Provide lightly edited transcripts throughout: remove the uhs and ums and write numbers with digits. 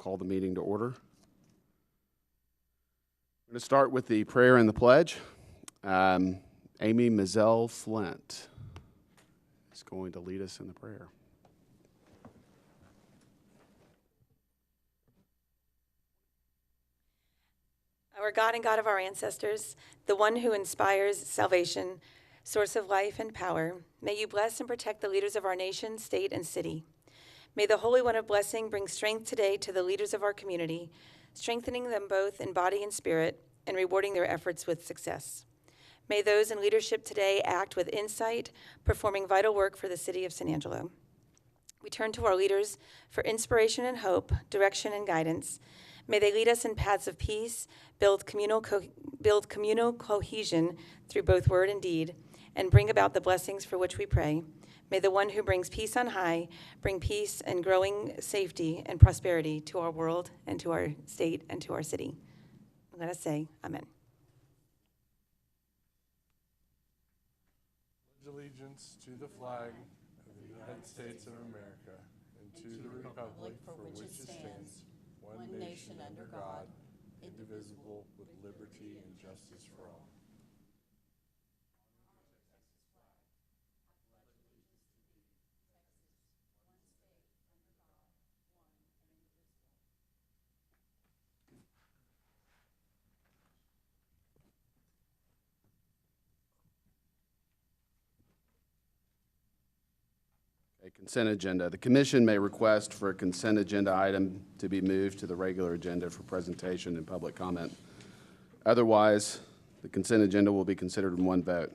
call the meeting to order. We're going to start with the prayer and the pledge. Amy Mazzell Flint is going to lead us in the prayer. Our God and God of our ancestors, the one who inspires salvation, source of life and power, may you bless and protect the leaders of our nation, state, and city. May the Holy One of Blessing bring strength today to the leaders of our community, strengthening them both in body and spirit, and rewarding their efforts with success. May those in leadership today act with insight, performing vital work for the city of San Angelo. We turn to our leaders for inspiration and hope, direction and guidance. May they lead us in paths of peace, build communal cohesion through both word and deed, and bring about the blessings for which we pray. May the one who brings peace on high bring peace and growing safety and prosperity to our world and to our state and to our city. Let us say amen. Pledge allegiance to the flag of the United States of America and to the republic for which it stands, one nation under God, indivisible, with liberty and justice for all. A consent agenda. The commission may request for a consent agenda item to be moved to the regular agenda for presentation and public comment. Otherwise, the consent agenda will be considered in one vote.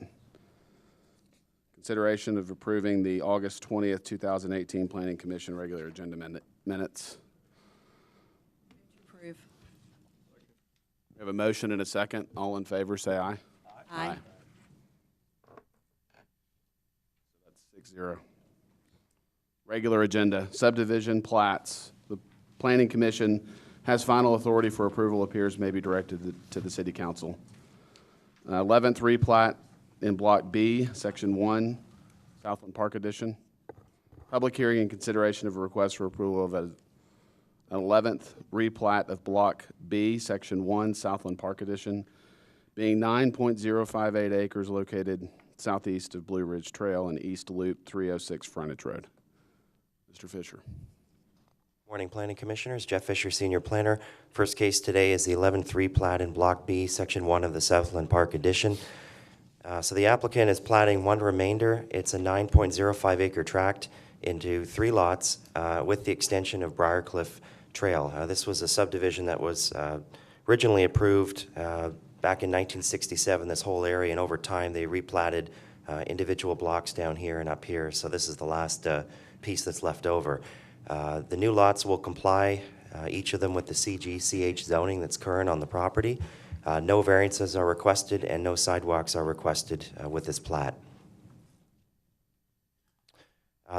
Consideration of approving the August 20th, 2018 Planning Commission regular agenda minutes. Approve. We have a motion and a second. All in favor, say aye. Aye. So that's 6-0. Regular agenda, subdivision plats. The Planning Commission has final authority for approval. Appears may be directed to the City Council. 11th replat in Block B, Section 1, Southland Park Edition. Public hearing and consideration of a request for approval of an 11th replat of Block B, Section 1, Southland Park Edition, being 9.058 acres located southeast of Blue Ridge Trail and East Loop 306 Frontage Road. Mr. Fisher. Morning, Planning Commissioners. Jeff Fisher, Senior Planner. First case today is the 11th replat in Block B, Section 1 of the Southland Park Edition. So the applicant is platting one remainder. It's a 9.05 acre tract into 3 lots with the extension of Briarcliff Trail. This was a subdivision that was originally approved back in 1967, this whole area, and over time they replatted individual blocks down here and up here. So this is the last piece that's left over. The new lots will comply, each of them, with the CG/CH zoning that's current on the property. No variances are requested and no sidewalks are requested with this plat.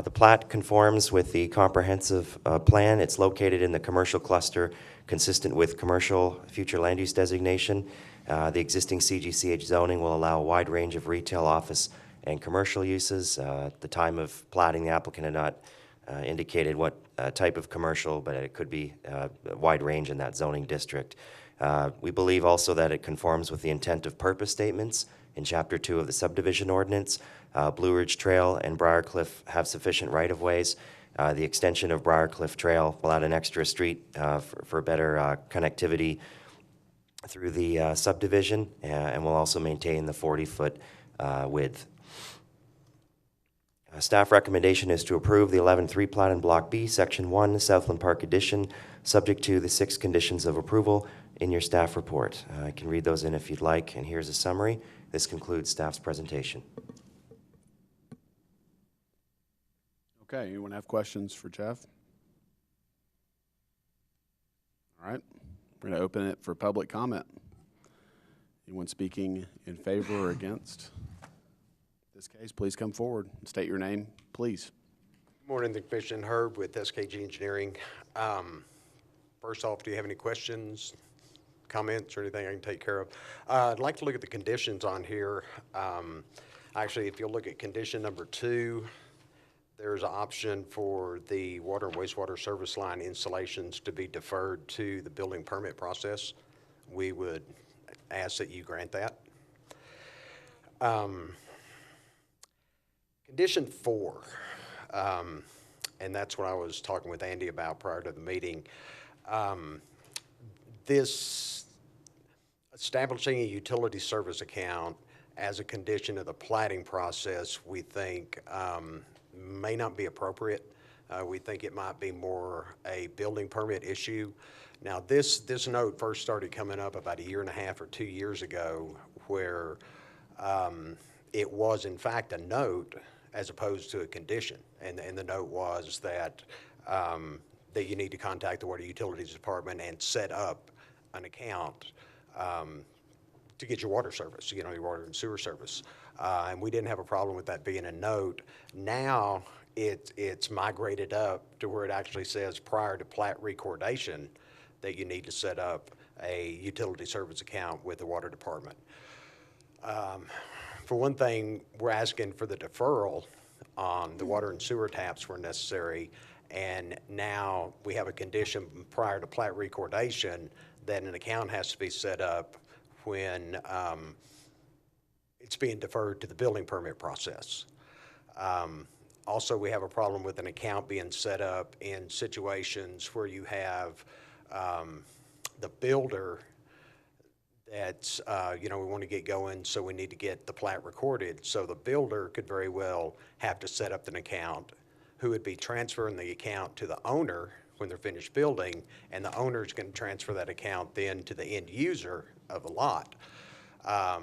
The plat conforms with the comprehensive plan. It's located in the commercial cluster consistent with commercial future land use designation. The existing CG/CH zoning will allow a wide range of retail, office, and commercial uses. At the time of platting, the applicant had not indicated what type of commercial, but it could be a wide range in that zoning district. We believe also that it conforms with the intent of purpose statements in Chapter 2 of the subdivision ordinance. Blue Ridge Trail and Briarcliff have sufficient right-of-ways. The extension of Briarcliff Trail will add an extra street for better connectivity through the subdivision, and will also maintain the 40-foot width. Staff recommendation is to approve the 11th replat in Block B, Section 1, Southland Park Edition, subject to the 6 conditions of approval in your staff report. I can read those in if you'd like, and here's a summary. This concludes staff's presentation. Okay, anyone have questions for Jeff? All right, we're going to open it for public comment. Anyone speaking in favor or against this case, please come forward and state your name, please. Good morning, the Commission. Herb with SKG Engineering. First off, do you have any questions, comments, or anything I can take care of? I'd like to look at the conditions on here. Actually, if you'll look at condition number 2, there's an option for the water and wastewater service line installations to be deferred to the building permit process. We would ask that you grant that. Condition 4, and that's what I was talking with Andy about prior to the meeting. This establishing a utility service account as a condition of the plating process, we think may not be appropriate. We think it might be more a building permit issue. Now, this note first started coming up about 1.5 or 2 years ago, where it was in fact a note as opposed to a condition. And the note was that that you need to contact the Water Utilities Department and set up an account to get your water service, you know, your water and sewer service. And we didn't have a problem with that being a note. Now it's migrated up to where it actually says prior to plat recordation that you need to set up a utility service account with the water department. For one thing, we're asking for the deferral on the water and sewer taps where necessary, and now we have a condition prior to plat recordation that an account has to be set up when it's being deferred to the building permit process. Also, we have a problem with an account being set up in situations where you have the builder that's, you know, we want to get going, so we need to get the plat recorded. So the builder could very well have to set up an account who would be transferring the account to the owner when they're finished building, and the owner's going to transfer that account then to the end user of the lot. I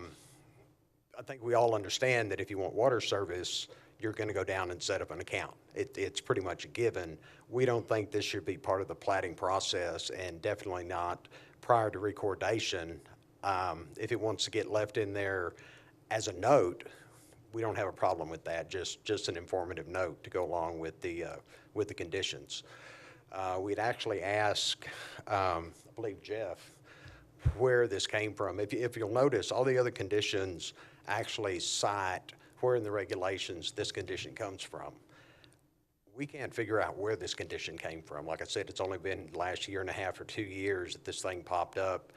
think we all understand that if you want water service, you're going to go down and set up an account. It's pretty much a given. We don't think this should be part of the platting process, and definitely not prior to recordation. If it wants to get left in there as a note, we don't have a problem with that. Just an informative note to go along with the conditions. We'd actually ask, I believe Jeff, where this came from. If you'll notice, all the other conditions actually cite where in the regulations this condition comes from. We can't figure out where this condition came from. Like I said, it's only been the last 1.5 or 2 years that this thing popped up,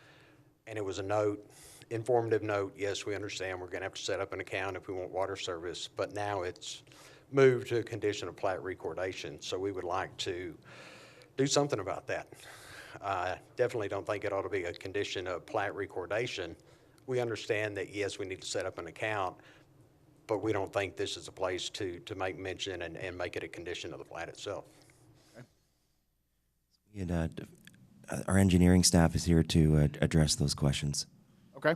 and it was a note, informative note. Yes, we understand we're going to have to set up an account if we want water service, but now it's moved to a condition of plat recordation. So we would like to do something about that. Definitely don't think it ought to be a condition of plat recordation. We understand that, yes, we need to set up an account, but we don't think this is a place to make mention and make it a condition of the plat itself. Okay. Our engineering staff is here to address those questions. Okay.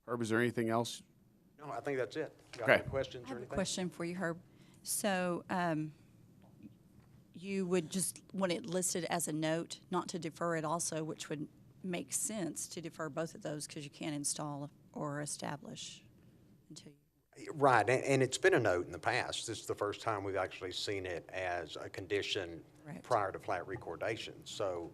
Herb, is there anything else? No, I think that's it. Got Okay. any questions I or have a anything? question for you, Herb. So you would just want it listed as a note, not to defer it also, which would make sense to defer both of those because you can't install or establish until you. Right, and it's been a note in the past. This is the first time we've actually seen it as a condition Correct. prior to plat recordation. So,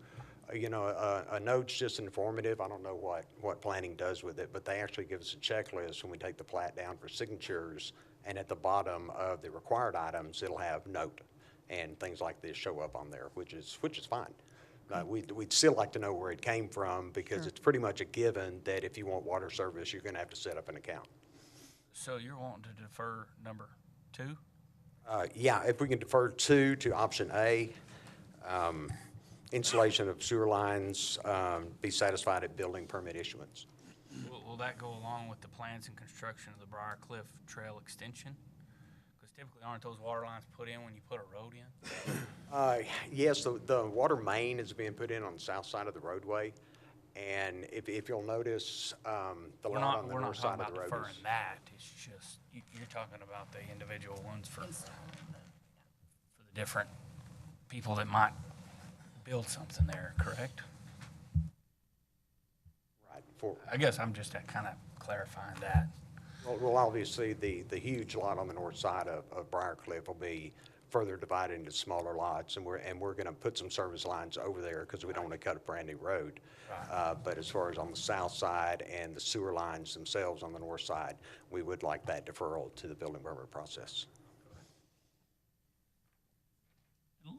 you know, a note's just informative. I don't know what planning does with it, but they actually give us a checklist when we take the plat down for signatures, and at the bottom of the required items, it'll have note, and things like this show up on there, which is fine. We'd still like to know where it came from, because Sure. it's pretty much a given that if you want water service, you're gonna have to set up an account. So you're wanting to defer number 2? Yeah, if we can defer 2 to option A, installation of sewer lines, be satisfied at building permit issuance. Will that go along with the plans and construction of the Briar Cliff Trail extension? Because typically aren't those water lines put in when you put a road in? Yes, the water main is being put in on the south side of the roadway. And if you'll notice, the lot on the We're not north side talking of the about road deferring is. that. It's just, you're talking about the individual ones for the different people that might build something there, correct? Right. I guess I'm just kind of clarifying that. Well, obviously, the huge lot on the north side of Briar Cliff will be further divided into smaller lots, and we're going to put some service lines over there because we don't want to cut a brand new road. Right. But as far as on the south side and the sewer lines themselves on the north side, we would like that deferral to the building permit process.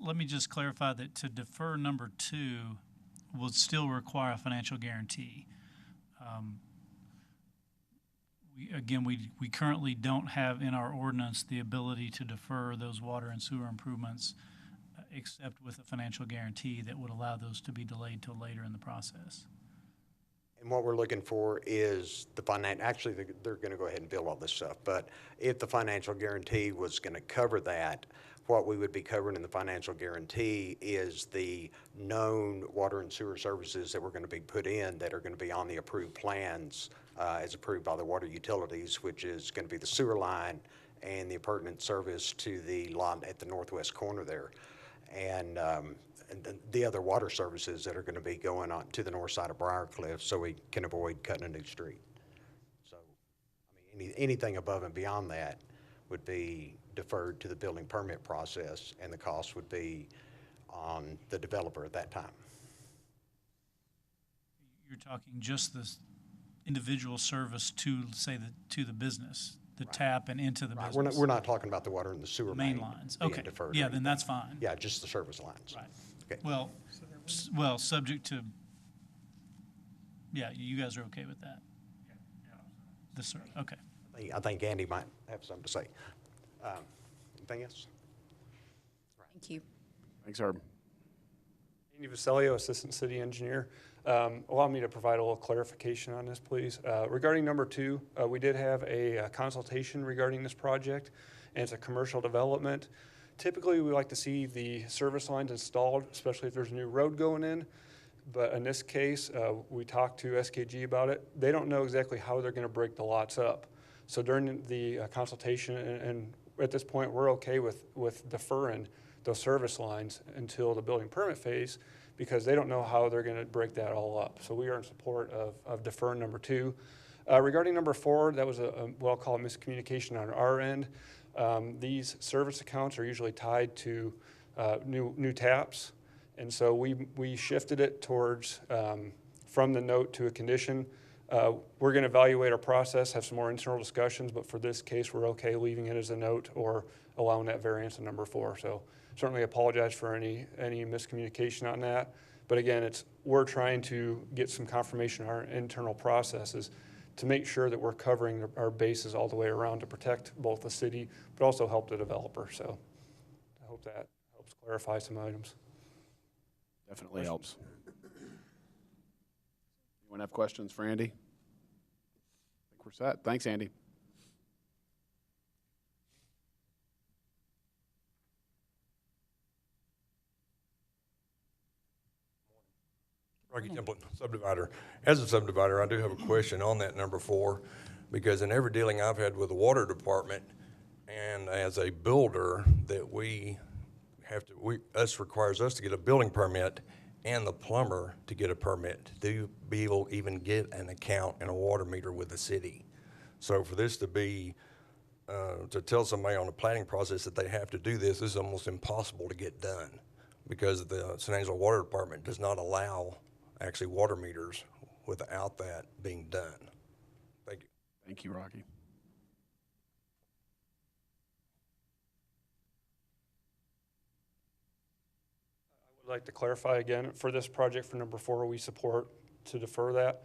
Let me just clarify that to defer number 2 will still require a financial guarantee. We currently don't have in our ordinance the ability to defer those water and sewer improvements except with a financial guarantee that would allow those to be delayed till later in the process. And what we're looking for is actually, they're going to go ahead and build all this stuff, but if the financial guarantee was going to cover that, what we would be covering in the financial guarantee is the known water and sewer services that we're going to be put in that are going to be on the approved plans as approved by the water utilities, which is going to be the sewer line and the appurtenant service to the lot at the northwest corner there. And the other water services that are going to be going on to the north side of Briarcliff so we can avoid cutting a new street. So, I mean, anything above and beyond that would be deferred to the building permit process, and the cost would be on the developer at that time. You're talking just this individual service to, say, to the business, the tap and into the business. We're not talking about the water and the sewer Main lines. Okay. Deferred Yeah, then that's fine. Yeah, just the service lines. Right. Okay. Well, subject to, yeah, you guys are okay with that? Okay. I think Andy might have something to say. Anything else? Thank you. Thanks, Herb. Andy Vaselio, Assistant City Engineer. Allow me to provide a little clarification on this, please. Regarding number 2, we did have a consultation regarding this project, and it's a commercial development. Typically, we like to see the service lines installed, especially if there's a new road going in. But in this case, we talked to SKG about it. They don't know exactly how they're going to break the lots up. So during the consultation, and at this point, we're okay with deferring those service lines until the building permit phase, because they don't know how they're going to break that all up. So we are in support of deferring number 2. Regarding number 4, that was what I'll call a miscommunication on our end. These service accounts are usually tied to new taps, and so we shifted it towards from the note to a condition. We're going to evaluate our process, have some more internal discussions, but for this case, we're okay leaving it as a note or allowing that variance in number 4. So certainly apologize for any miscommunication on that. But again, we're trying to get some confirmation on our internal processes to make sure that we're covering our bases all the way around to protect both the city, but also help the developer. So I hope that helps clarify some items. Definitely helps. Anyone have questions for Andy? I think we're set. Thanks, Andy. Rocky Temple subdivider. As a subdivider, I do have a question on that number 4, because in every dealing I've had with the water department and as a builder, that requires us to get a building permit and the plumber to get a permit to be able to even get an account and a water meter with the city. So for this to be, to tell somebody on the planning process that they have to do this is almost impossible to get done, because the San Angelo Water Department does not allow actually water meters without that being done. Thank you. Thank you, Rocky. I would like to clarify again, for this project for number 4, we support to defer that.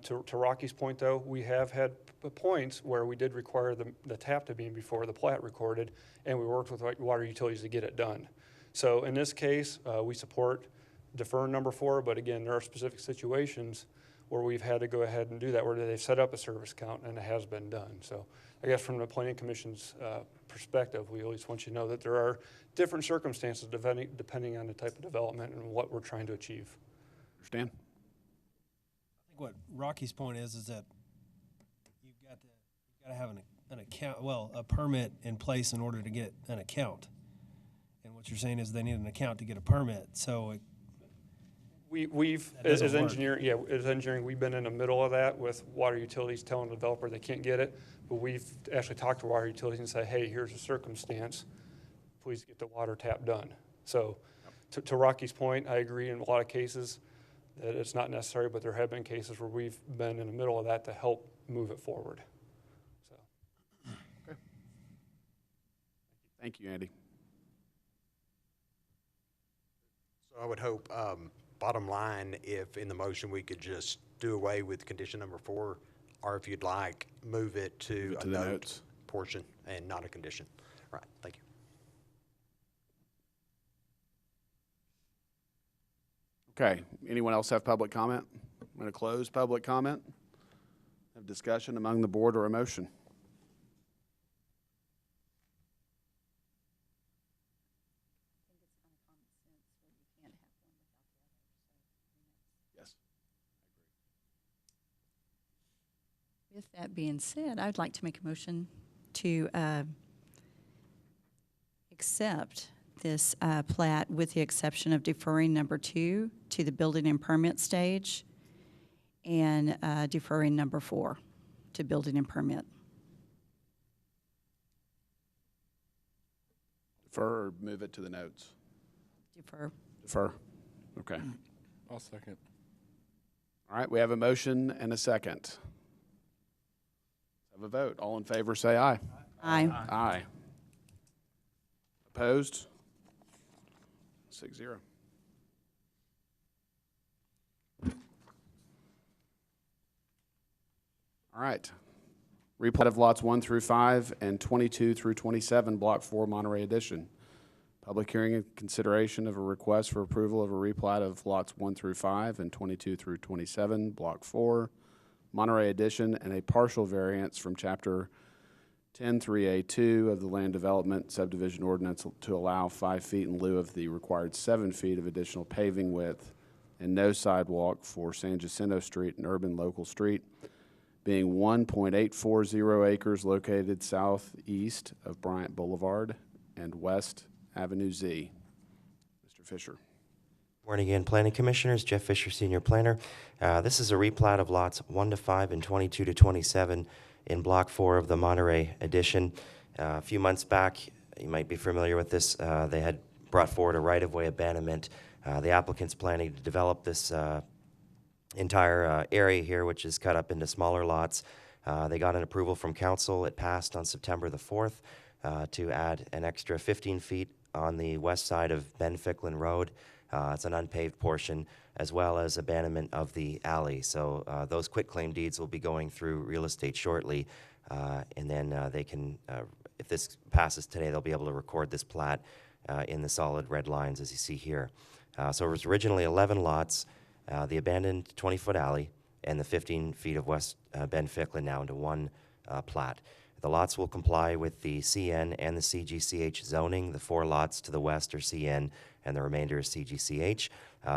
To Rocky's point, though, we have had points where we did require the tap to be in before the plat recorded, and we worked with water utilities to get it done. So in this case, we support deferring number 4, but again, there are specific situations where we've had to go ahead and do that, where they've set up a service count and it has been done. So I guess from the Planning Commission's perspective, we at least want you to know that there are different circumstances depending on the type of development and what we're trying to achieve. Understand? I think what Rocky's point is that you've got to have an account, well, a permit in place in order to get an account. And what you're saying is they need an account to get a permit. So as engineering, we've been in the middle of that with water utilities telling the developer they can't get it, but we've actually talked to water utilities and say, hey, here's a circumstance, please get the water tap done. So to Rocky's point, I agree in a lot of cases that it's not necessary, but there have been cases where we've been in the middle of that to help move it forward. So. Okay. Thank you, Andy. I would hope, bottom line, if in the motion we could just do away with condition number 4, or if you'd like, move it Move to it a to the note notes. portion and not a condition. All right, thank you. Okay, anyone else have public comment? I'm going to close public comment. Have discussion among the board or a motion? Yes. With that being said, I'd like to make a motion to accept this plat with the exception of deferring number 2 to the building and permit stage and deferring number 4 to building and permit. Defer or move it to the notes? Defer. Defer. Okay. I'll second. All right, we have a motion and a second. Let's have a vote. All in favor, say aye. Aye. Aye. Opposed? 6-0. All right. Replat of lots 1 through 5 and 22 through 27, Block 4, Monterey Edition. Public hearing and consideration of a request for approval of a replat of lots 1 through 5 and 22 through 27, Block 4, Monterey Edition, and a partial variance from Chapter 10-3A2 of the Land Development Subdivision Ordinance to allow 5 feet in lieu of the required 7 feet of additional paving width and no sidewalk for San Jacinto Street, an urban local street, being 1.840 acres located southeast of Bryant Boulevard and West Avenue Z. Mr. Fisher. Morning again, Planning Commissioners. Jeff Fisher, Senior Planner. This is a replat of lots 1 to 5 and 22 to 27 in Block 4 of the Monterey Edition. A few months back, you might be familiar with this, they had brought forward a right-of-way abandonment. The applicant's planning to develop this entire area here, which is cut up into smaller lots. They got an approval from council. It passed on September the 4th to add an extra 15 feet on the west side of Ben Ficklin Road. It's an unpaved portion, as well as abandonment of the alley. So those quitclaim deeds will be going through real estate shortly, and then they can, if this passes today, they'll be able to record this plat in the solid red lines as you see here. So it was originally 11 lots, the abandoned 20-foot alley, and the 15 feet of West Ben Ficklin now into one plat. The lots will comply with the CN and the CGCH zoning. The 4 lots to the west are CN, and the remainder is CGCH.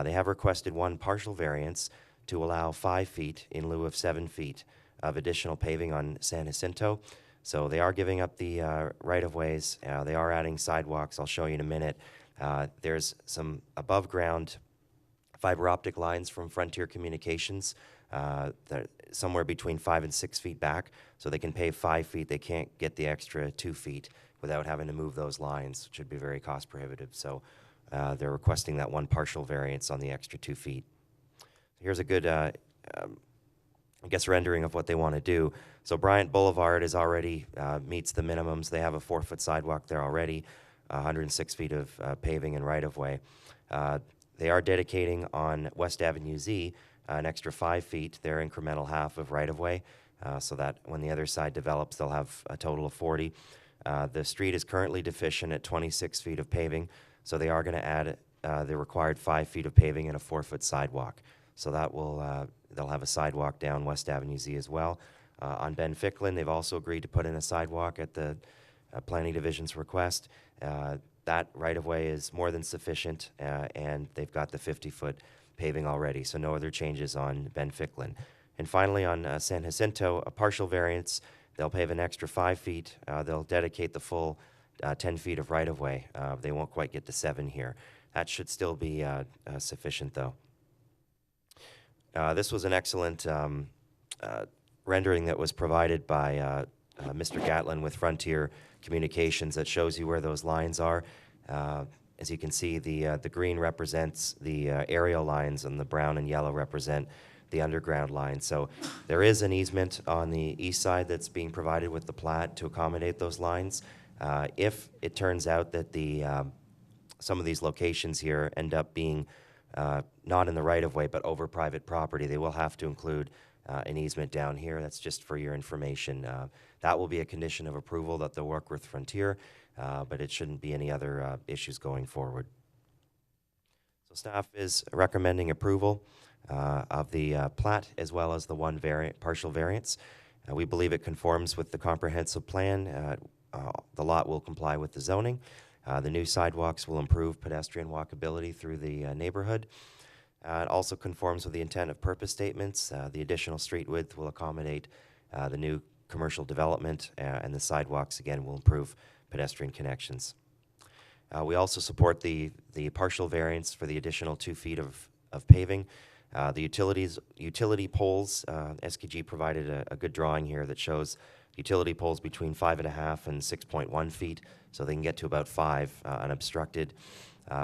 They have requested one partial variance to allow 5 feet in lieu of 7 feet of additional paving on San Jacinto. So they are giving up the right-of-ways. They are adding sidewalks. I'll show you in a minute. There's some above-ground fiber optic lines from Frontier Communications that somewhere between 5 and 6 feet back, so they can pave 5 feet. They can't get the extra 2 feet without having to move those lines, which would be very cost prohibitive. So they're requesting that one partial variance on the extra 2 feet. Here's a good, I guess, rendering of what they want to do. So Bryant Boulevard is already meets the minimums. They have a 4-foot sidewalk there already, 106 feet of paving and right-of-way. They are dedicating on West Avenue Z an extra 5 feet, their incremental half of right-of-way, so that when the other side develops, they'll have a total of 40. The street is currently deficient at 26 feet of paving, so they are going to add the required 5 feet of paving and a 4-foot sidewalk. So that will, they'll have a sidewalk down West Avenue Z as well. On Ben Ficklin, they've also agreed to put in a sidewalk at the Planning Division's request. That right-of-way is more than sufficient, and they've got the 50-foot paving already, so no other changes on Ben Ficklin. And finally, on San Jacinto, a partial variance. They'll pave an extra 5 feet. They'll dedicate the full 10 feet of right-of-way. They won't quite get to 7 here. That should still be sufficient, though. This was an excellent rendering that was provided by Mr. Gatlin with Frontier Communications that shows you where those lines are. As you can see, the green represents the aerial lines, and the brown and yellow represent the underground lines. So there is an easement on the east side that's being provided with the plat to accommodate those lines. If it turns out that the some of these locations here end up being not in the right-of-way, but over private property, they will have to include an easement down here. That's just for your information. That will be a condition of approval that they'll work with Frontier, but it shouldn't be any other issues going forward. So staff is recommending approval of the plat as well as the one partial variance. We believe it conforms with the comprehensive plan. The lot will comply with the zoning. The new sidewalks will improve pedestrian walkability through the neighborhood. It also conforms with the intent of purpose statements. The additional street width will accommodate the new commercial development, and the sidewalks, again, will improve pedestrian connections. We also support the partial variance for the additional 2 feet of paving. The utility poles, SKG provided a good drawing here that shows utility poles between 5.5 and 6.1 feet, so they can get to about 5 unobstructed.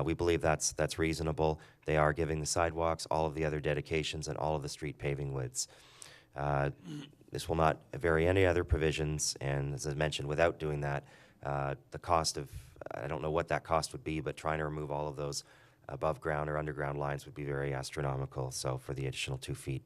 We believe that's reasonable. They are giving the sidewalks, all of the other dedications, and all of the street paving widths. This will not vary any other provisions, and as I mentioned, without doing that, the cost of, I don't know what that cost would be, but trying to remove all of those above ground or underground lines would be very astronomical, so for the additional 2 feet.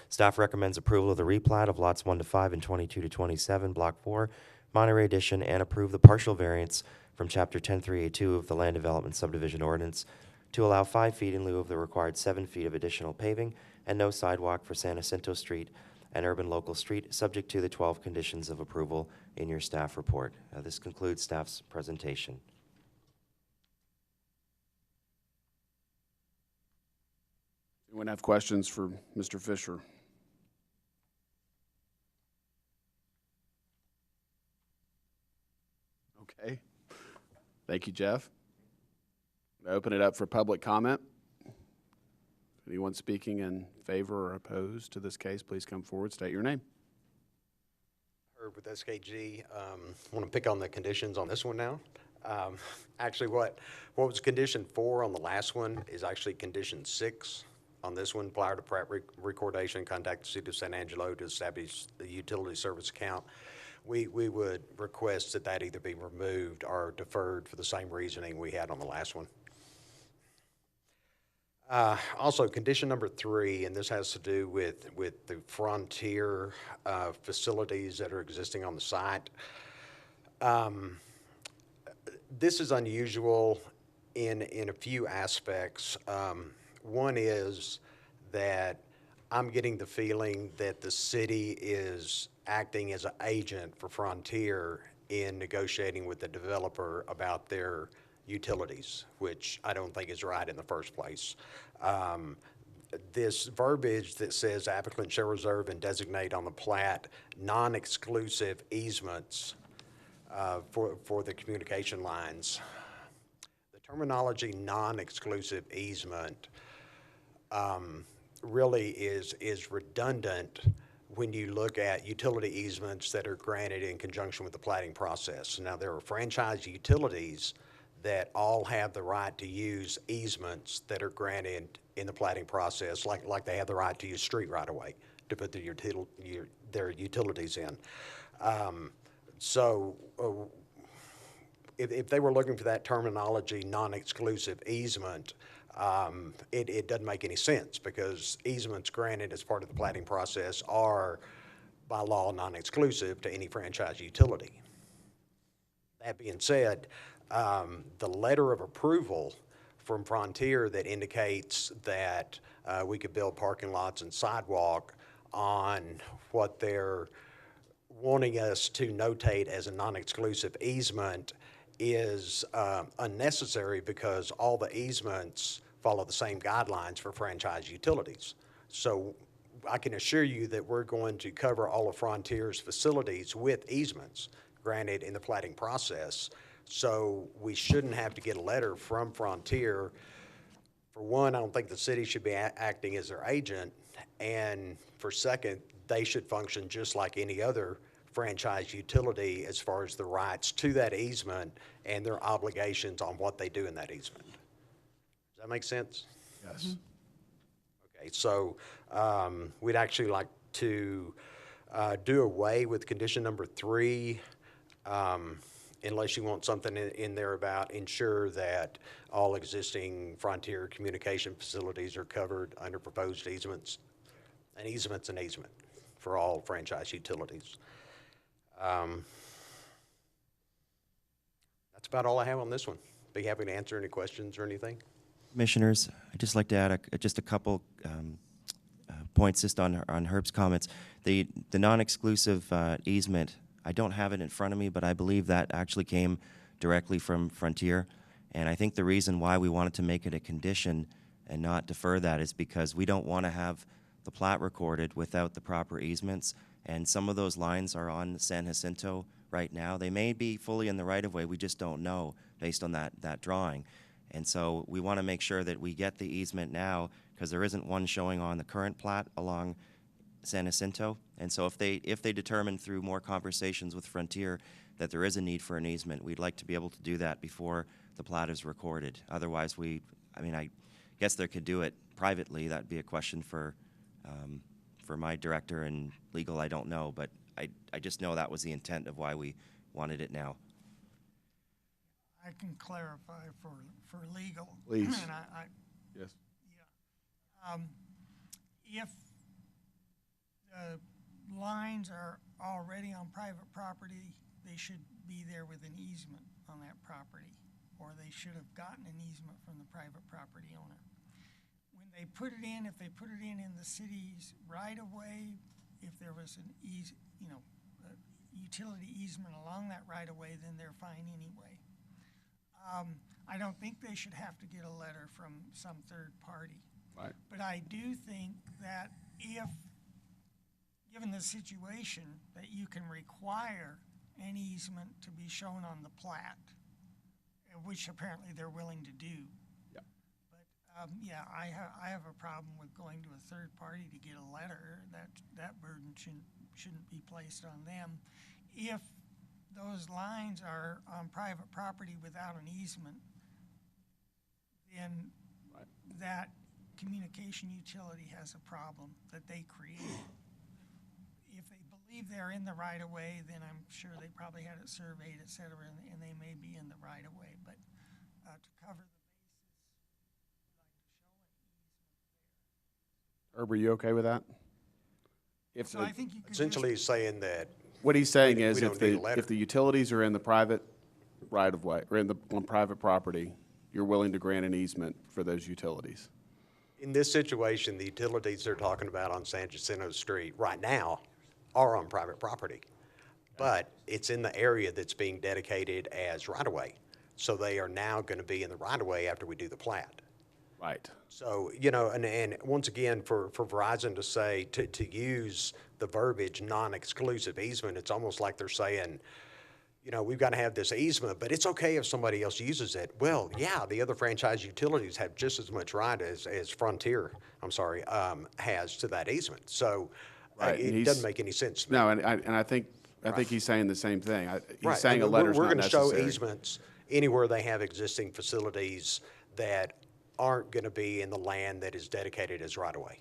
Staff recommends approval of the replat of lots 1 to 5 and 22 to 27, Block 4, Monterey Addition, and approve the partial variance from Chapter 103A2 of the Land Development Subdivision Ordinance to allow 5 feet in lieu of the required 7 feet of additional paving and no sidewalk for San Jacinto Street and Urban Local Street, subject to the 12 conditions of approval in your staff report. This concludes staff's presentation. Anyone have questions for Mr. Fisher? Okay. Thank you, Jeff. I open it up for public comment. Anyone speaking in favor or opposed to this case, please come forward, state your name. Herb with SKG. Want to pick on the conditions on this one now. Actually, what was condition 4 on the last one is actually condition 6 on this one. Prior to plat recordation, contact the City of San Angelo to establish the utility service account. We would request that either be removed or deferred for the same reasoning we had on the last one. Also, condition number 3, and this has to do with the Frontier facilities that are existing on the site. This is unusual in a few aspects. One is that I'm getting the feeling that the city is acting as an agent for Frontier in negotiating with the developer about their utilities, which I don't think is right in the first place. This verbiage that says applicant shall reserve and designate on the plat non-exclusive easements for the communication lines. The terminology non-exclusive easement really is redundant when you look at utility easements that are granted in conjunction with the platting process. Now, there are franchise utilities that all have the right to use easements that are granted in the platting process, like they have the right to use street right-of-way to put their utilities in. If they were looking for that terminology, non-exclusive easement, it doesn't make any sense because easements granted as part of the platting process are, by law, non-exclusive to any franchise utility. That being said, the letter of approval from Frontier that indicates that we could build parking lots and sidewalk on what they're wanting us to notate as a non-exclusive easement is unnecessary because all the easements follow the same guidelines for franchise utilities. So I can assure you that we're going to cover all of Frontier's facilities with easements granted in the platting process. So we shouldn't have to get a letter from Frontier. For one, I don't think the city should be acting as their agent. And for second, they should function just like any other franchise utility as far as the rights to that easement and their obligations on what they do in that easement. Does that make sense? Yes. Mm-hmm. Okay, so we'd actually like to do away with condition number 3. unless you want something in there about ensure that all existing Frontier communication facilities are covered under proposed easements. An easement's an easement for all franchise utilities. That's about all I have on this one. Be happy to answer any questions or anything. Commissioners, I'd just like to add just a couple points just on Herb's comments. The non-exclusive easement, I don't have it in front of me, but I believe that actually came directly from Frontier. And I think the reason why we wanted to make it a condition and not defer that is because we don't want to have the plat recorded without the proper easements. And some of those lines are on San Jacinto right now. They may be fully in the right-of-way, we just don't know based on that drawing. And so we want to make sure that we get the easement now, because there isn't one showing on the current plat along San Jacinto. And so if they determine through more conversations with Frontier that there is a need for an easement, we'd like to be able to do that before the plat is recorded. Otherwise, I guess they could do it privately. That'd be a question for my director and legal, I don't know, but I just know that was the intent of why we wanted it now. I can clarify for legal. Please. And Yes. yeah. If the lines are already on private property, they should be there with an easement on that property, or they should have gotten an easement from the private property owner. When they put it in, if they put it in the city's right-of-way, if there was an utility easement along that right-of-way, then they're fine anyway. I don't think they should have to get a letter from some third party. Right. But I do think that if, given the situation, that you can require an easement to be shown on the plat, which apparently they're willing to do. Yeah. But, I have a problem with going to a third party to get a letter. That burden shouldn't be placed on them. If those lines are on private property without an easement, then that communication utility has a problem that they create. If they believe they're in the right-of-way, then I'm sure they probably had it surveyed, et cetera, and they may be in the right-of-way. But to cover the bases, Herb, are you okay with that? so I think you could Essentially, he's saying that What he's saying We is don't need a letter. if the utilities are in the private right-of-way, or on private property, you're willing to grant an easement for those utilities. in this situation, the utilities they're talking about on San Jacinto Street right now are on private property. But it's in the area that's being dedicated as right-of-way. So they are now going to be in the right-of-way after we do the plat. Right. So, and once again, for Verizon to say, to use the verbiage non-exclusive easement, it's almost like they're saying, we've got to have this easement, but it's okay if somebody else uses it. Well, yeah, the other franchise utilities have just as much right as Frontier, has to that easement. So Right, and it doesn't make any sense to me. No, and I think he's saying the same thing. He's Right. saying I a mean, letter's we're not going to show necessary. easements anywhere they have existing facilities that aren't going to be in the land that is dedicated as right-of-way.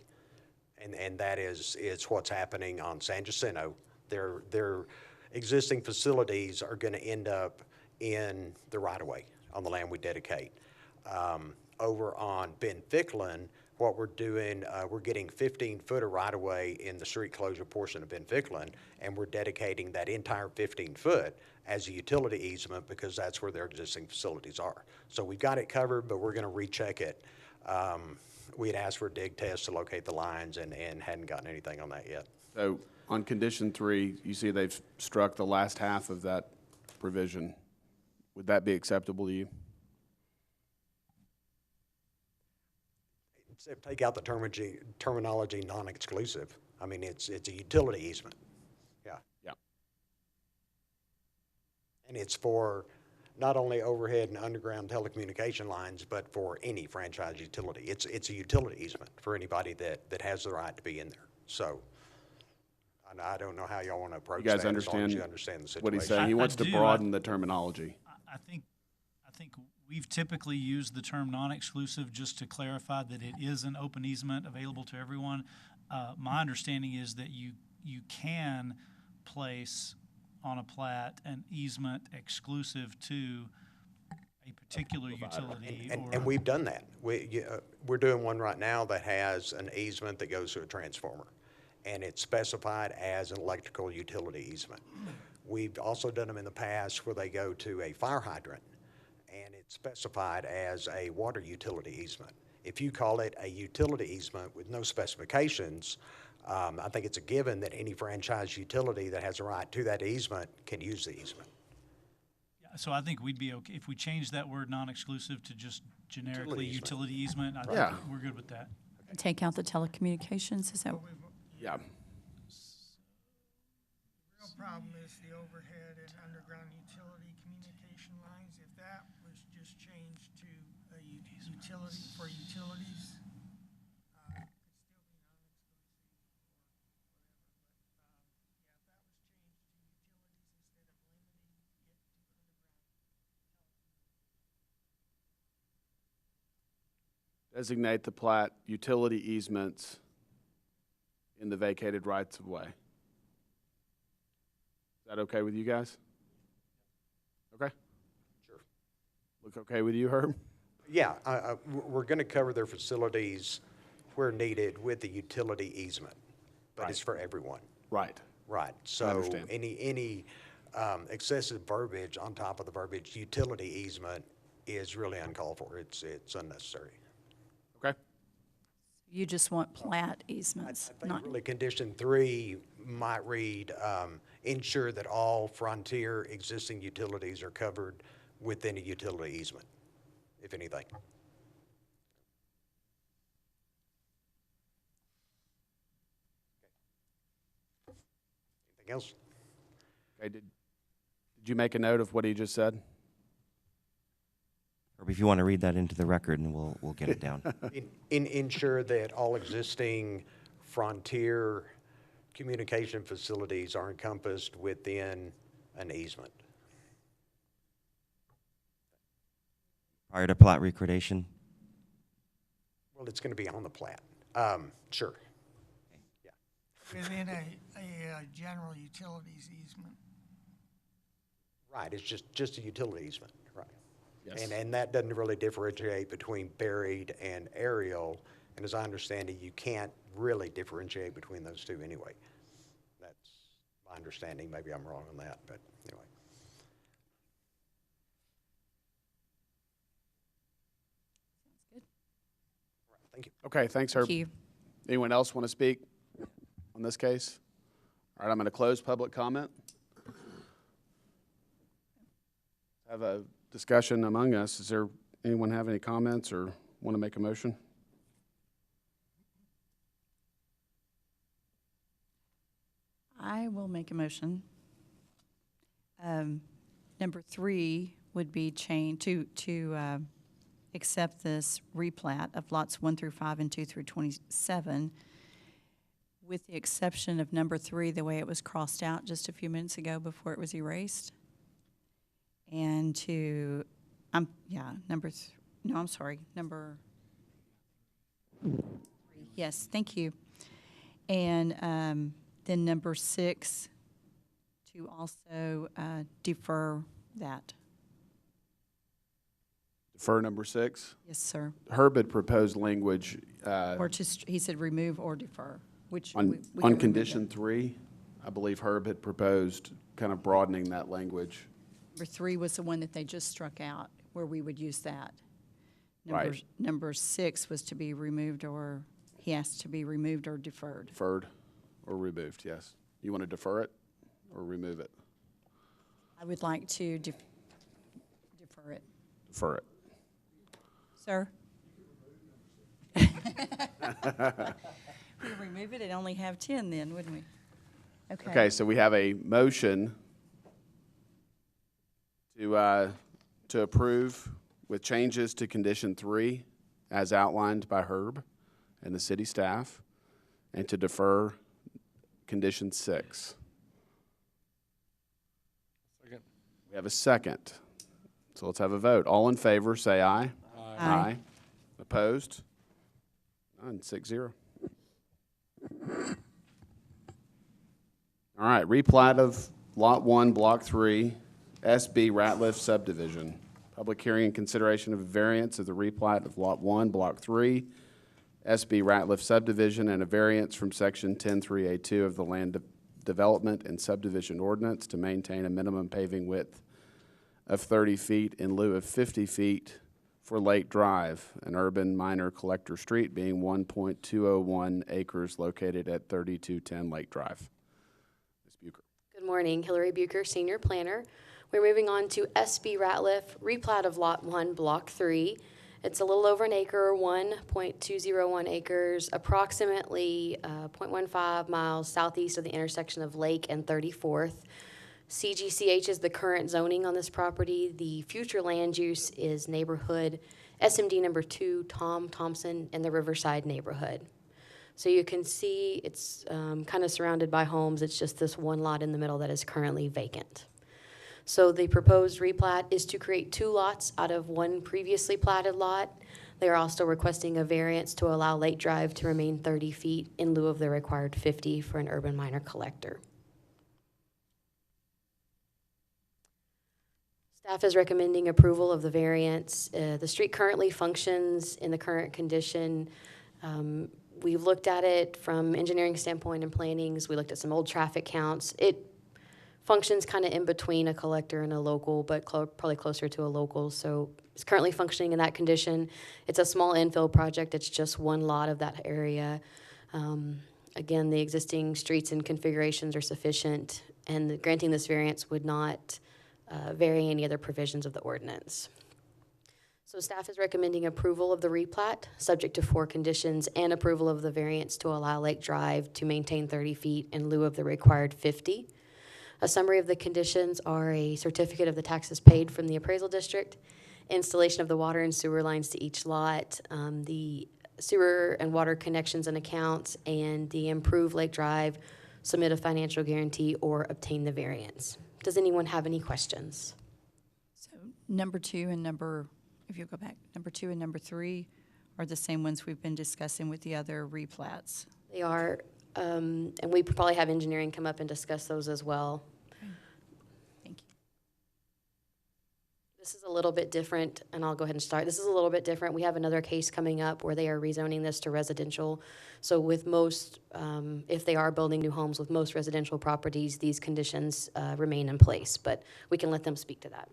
And that is what's happening on San Jacinto. Their existing facilities are going to end up in the right-of-way on the land we dedicate. Over on Ben Ficklin, what we're doing, we're getting 15-foot of right-of-way in the street closure portion of Ben Ficklin, and we're dedicating that entire 15-foot as a utility easement because that's where their existing facilities are. So we've got it covered, but we're going to recheck it. We had asked for a dig test to locate the lines and hadn't gotten anything on that yet. So on condition 3, you see they've struck the last half of that provision. Would that be acceptable to you? Take out the terminology non-exclusive. I mean, it's a utility easement. Yeah. Yeah. And it's for not only overhead and underground telecommunication lines, but for any franchise utility. It's a utility easement for anybody that has the right to be in there. So I don't know how y'all want to approach You guys that as long as understand you understand the situation. what he's saying? He wants to do. broaden the terminology. I think we've typically used the term non-exclusive just to clarify that it is an open easement available to everyone. My understanding is that you can place on a plat an easement exclusive to a particular utility or. And we've done that. We're doing one right now that has an easement that goes to a transformer, and it's specified as an electrical utility easement. We've also done them in the past where they go to a fire hydrant, and it's specified as a water utility easement. If you call it a utility easement with no specifications, I think it's a given that any franchise utility that has a right to that easement can use the easement. So I think we'd be okay, if we change that word non-exclusive to just generically utility easement, I think Yeah. we're good with that. Take out the telecommunications, is that? Yeah. The real problem is the overhead and underground utility communication lines. If that was just changed to a utility for utilities, it could still be non-exclusive or whatever. But yeah, if that was changed to utilities instead of limiting it to underground. Designate the plat utility easements in the vacated rights of way. Is that okay with you guys? Okay. Sure. Look okay with you, Herb? Yeah, we're going to cover their facilities where needed with the utility easement, but it's for everyone. Right. Right. I So understand. any excessive verbiage on top of the verbiage utility easement is really uncalled for. It's unnecessary. Okay. You just want plat I easements, think not, really condition 3 might read, ensure that all Frontier existing utilities are covered within a utility easement, if anything. Anything else? Okay, did you make a note of what he just said? Or if you want to read that into the record, and we'll get it down. Ensure that all existing Frontier communication facilities are encompassed within an easement. Prior to plat recordation? Well, it's going to be on the plat. Sure. Within a general utilities easement. Right, it's just a utility easement, right. Yes. And that doesn't really differentiate between buried and aerial, and as I understand it, you can't really differentiate between those two anyway. That's my understanding, maybe I'm wrong on that, but anyway. All right, thank you. Okay, thanks, Herb. thank you. Anyone else want to speak on this case? All right, I'm going to close public comment. Have a discussion among us. Does there anyone have any comments or want to make a motion? I will make a motion. Number 3 would be to accept this replat of lots 1 through 5 and 2 through 27, with the exception of number 3, the way it was crossed out just a few minutes ago before it was erased. And number 3, yes, thank you. And then number 6, to also defer that. Defer number 6. Yes, sir. Herb had proposed language Or he said remove or defer, which we on can remove condition it. 3. I believe Herb had proposed kind of broadening that language. Number 3 was the one that they just struck out, where we would use that. Right. Number 6 was to be removed, or he asked to be removed or deferred. Deferred or removed, yes. You want to defer it or remove it? I would like to defer it. Defer it. Sir? We'd remove it and only have 10 then, wouldn't we? Okay, so we have a motion to approve with changes to condition 3 as outlined by Herb and the city staff, and to defer condition 6. Second. We have a second. So let's have a vote. All in favor, say aye. Aye. Opposed? None, 6-0. All right, replat of Lot 1, Block 3, SB Ratliff subdivision. Public hearing and consideration of a variance of the replat of Lot 1, Block 3, SB Ratliff subdivision, and a variance from Section 103A2 of the Land Development and Subdivision Ordinance to maintain a minimum paving width of 30 feet in lieu of 50 feet for Lake Drive, an urban minor collector street being 1.201 acres located at 3210 Lake Drive. Ms. Bucher. Good morning, Hillary Bucher, Senior Planner. We're moving on to SB Ratliff, replat of Lot 1, Block 3. It's a little over an acre, 1.201 acres, approximately 0.15 miles southeast of the intersection of Lake and 34th. CGCH is the current zoning on this property. The future land use is neighborhood SMD number 2, Tom Thompson, in the Riverside neighborhood. So you can see it's kind of surrounded by homes. It's just this one lot in the middle that is currently vacant. So the proposed replat is to create 2 lots out of one previously platted lot. They are also requesting a variance to allow Lake Drive to remain 30 feet in lieu of the required 50 for an urban minor collector. Staff is recommending approval of the variance. The street currently functions in the current condition. We've looked at it from engineering standpoint and plannings. We looked at some old traffic counts. It functions kind of in between a collector and a local, but probably closer to a local. So it's currently functioning in that condition. It's a small infill project. It's just one lot of that area. Again, the existing streets and configurations are sufficient, and granting this variance would not vary any other provisions of the ordinance. So staff is recommending approval of the replat, subject to 4 conditions, and approval of the variance to allow Lake Drive to maintain 30 feet in lieu of the required 50. A summary of the conditions are a certificate of the taxes paid from the appraisal district, installation of the water and sewer lines to each lot, the sewer and water connections and accounts, and the improved Lake Drive, submit a financial guarantee, or obtain the variance. Does anyone have any questions? So number 2 and if you'll go back, number 2 and number 3 are the same ones we've been discussing with the other replats. They are, and we probably have engineering come up and discuss those as well. Okay. Thank you. This is a little bit different, and I'll go ahead and start. This is a little bit different. We have another case coming up where they are rezoning this to residential. So with most, if they are building new homes with most residential properties, these conditions remain in place, but we can let them speak to that.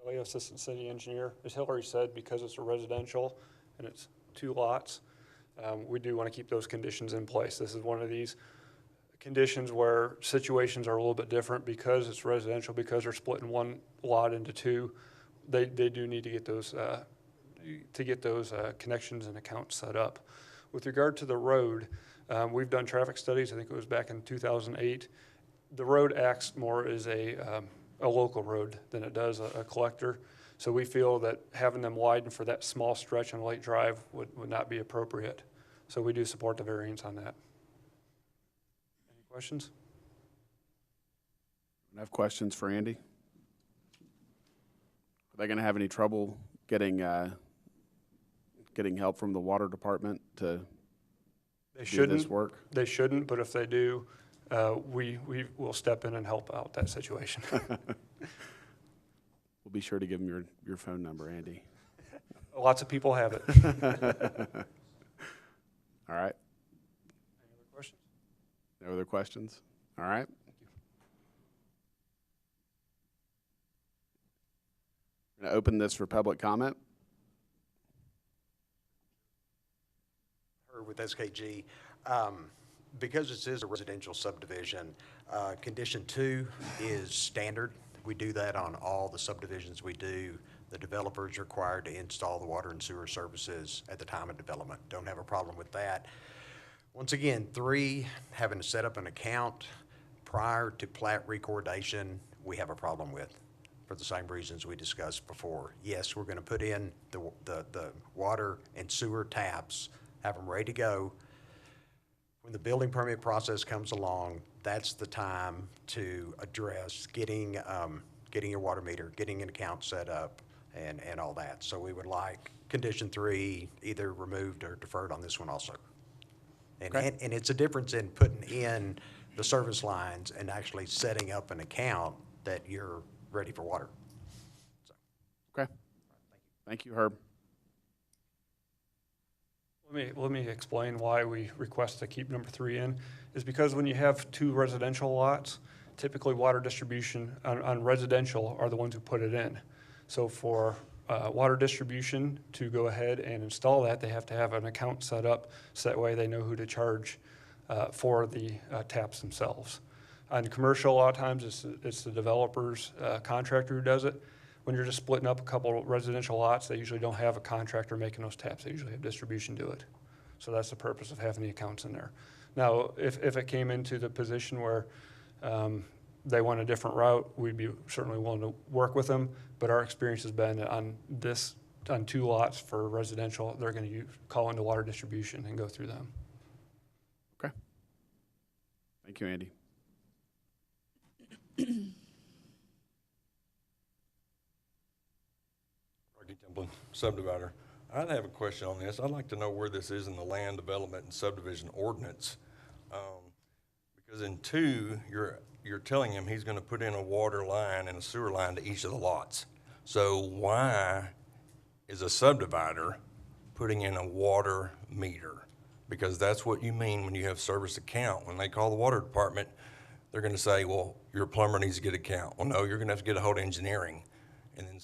Angelo, Assistant City Engineer. As Hillary said, because it's a residential and it's 2 lots, we do want to keep those conditions in place. This is one of these conditions where situations are a little bit different because it's residential, because they're splitting one lot into 2. They do need to get those connections and accounts set up. With regard to the road, we've done traffic studies. I think it was back in 2008. The road acts more as a local road than it does a collector. So we feel that having them widen for that small stretch on Lake Drive would not be appropriate. So we do support the variance on that. Any questions? I have questions for Andy. Are they going to have any trouble getting help from the water department to do this work? They shouldn't, but if they do, we will step in and help out that situation. We'll be sure to give them your phone number, Andy. Lots of people have it. All right. Any other questions? No other questions? All right. Thank you. I'm going to open this for public comment. With SKG, because this is a residential subdivision, condition 2 is standard. We do that on all the subdivisions we do. The developer is required to install the water and sewer services at the time of development. Don't have a problem with that. Once again, 3, having to set up an account prior to plat recordation, we have a problem with, for the same reasons we discussed before. Yes, we're going to put in the water and sewer taps, have them ready to go. When the building permit process comes along, that's the time to address getting your water meter, getting an account set up, and all that. So we would like condition 3 either removed or deferred on this one also. And, Okay. and it's a difference in putting in the service lines and actually setting up an account that you're ready for water. Okay. Thank you, Herb. Let me explain why we request to keep number 3 in, is because when you have 2 residential lots, typically water distribution on residential are the ones who put it in. So for water distribution to go ahead and install that, they have to have an account set up so that way they know who to charge for the taps themselves. On commercial, a lot of times it's the developer's contractor who does it. When you're just splitting up a couple of residential lots, they usually don't have a contractor making those taps. They usually have distribution do it. So that's the purpose of having the accounts in there. Now, if it came into the position where they went a different route, we'd be certainly willing to work with them. But our experience has been on 2 lots for residential, they're going to call into water distribution and go through them. Okay. Thank you, Andy. Rocky Templin, subdivider. I'd have a question on this. I'd like to know where this is in the land development and subdivision ordinance. Because in 2, you're telling him he's gonna put in a water line and a sewer line to each of the lots. So why is a subdivider putting in a water meter? Because that's what you mean when you have service account. When they call the water department, they're gonna say, well, your plumber needs to get account. Well, no, you're gonna have to get a hold of engineering. And then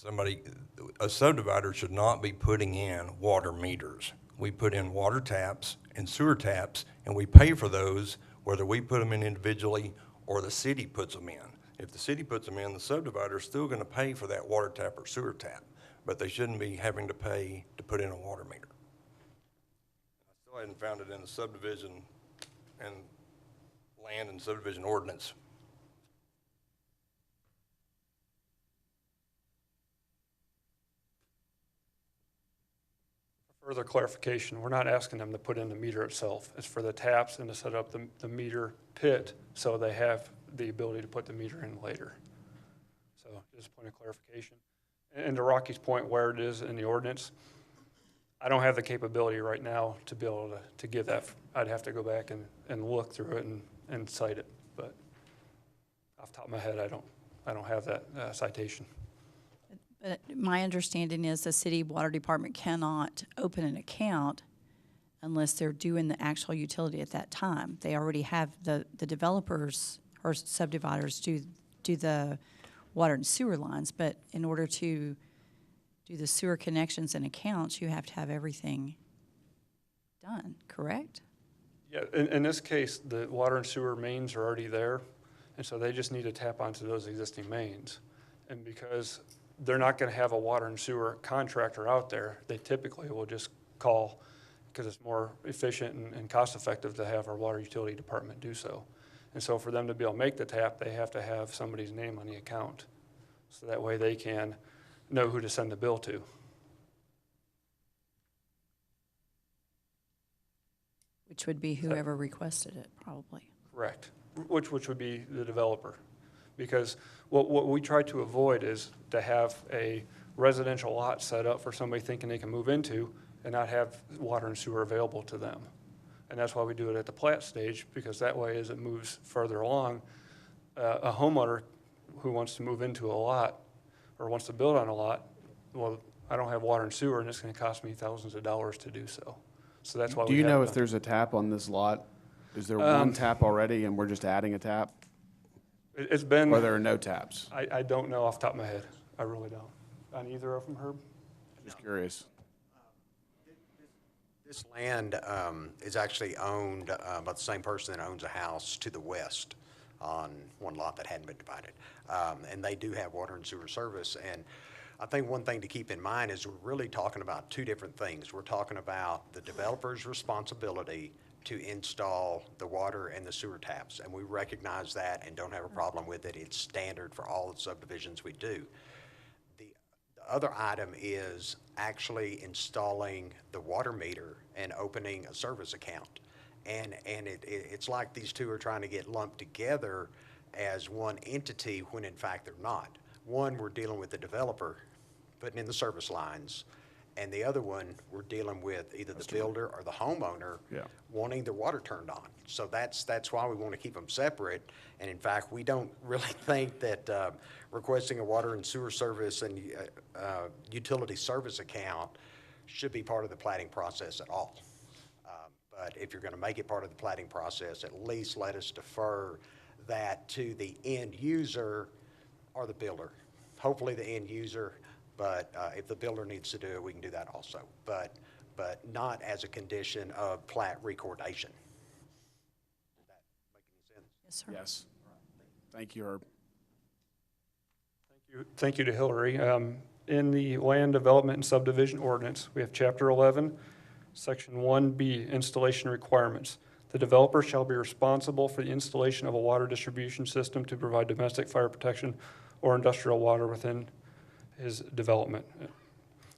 a subdivider should not be putting in water meters. We put in water taps and sewer taps, and we pay for those, whether we put them in individually or the city puts them in. If the city puts them in, the subdivider is still gonna pay for that water tap or sewer tap, but they shouldn't be having to pay to put in a water meter. I still hadn't found it in the subdivision and land and subdivision ordinance. Further clarification, we're not asking them to put in the meter itself. It's for the taps and to set up the meter pit so they have the ability to put the meter in later. So just a point of clarification. And to Rocky's point, where it is in the ordinance, I don't have the capability right now to be able to give that. I'd have to go back and look through it and cite it. But off the top of my head, I don't have that citation. But my understanding is the city water department cannot open an account unless they're doing the actual utility at that time. They already have the developers or subdividers do the water and sewer lines, but in order to do the sewer connections and accounts, you have to have everything done, correct? Yeah, in this case, the water and sewer mains are already there, and so they just need to tap onto those existing mains. And because they're not going to have a water and sewer contractor out there, they typically will just call, because it's more efficient and cost-effective to have our water utility department do so. And so for them to be able to make the tap, they have to have somebody's name on the account, so that way they can know who to send the bill to. Which would be whoever requested it, probably. Correct, which would be the developer. Because what we try to avoid is to have a residential lot set up for somebody thinking they can move into and not have water and sewer available to them. And that's why we do it at the plat stage, because that way as it moves further along, a homeowner who wants to move into a lot or wants to build on a lot, well, I don't have water and sewer and it's going to cost me thousands of dollars to do so. So that's why we Do you know have if there's a tap on this lot? Is there one tap already and we're just adding a tap? It's been. Or there are no taps? I don't know off the top of my head. I really don't. On either of them, Herb? Just curious. This land is actually owned by the same person that owns a house to the west on one lot that hadn't been divided. And they do have water and sewer service. And I think one thing to keep in mind is we're really talking about 2 different things. We're talking about the developer's responsibility to install the water and the sewer taps, and we recognize that and don't have a problem with it. It's standard for all the subdivisions we do. The other item is actually installing the water meter and opening a service account. And it's like these 2 are trying to get lumped together as one entity when in fact they're not. One, we're dealing with the developer putting in the service lines, And the other one, we're dealing with either the builder or the homeowner Yeah. wanting their water turned on. So that's why we want to keep them separate. And in fact, we don't really think that requesting a water and sewer service and utility service account should be part of the plating process at all. But if you're going to make it part of the plating process, at least let us defer that to the end user or the builder. Hopefully the end user, but if the builder needs to do it, we can do that also. But not as a condition of plat recordation. Does that make any sense? Yes, sir. Yes. Thank you, Herb. Thank you to Hillary. In the Land Development and Subdivision Ordinance, we have Chapter 11, Section 1B, Installation Requirements. The developer shall be responsible for the installation of a water distribution system to provide domestic fire protection or industrial water within his development.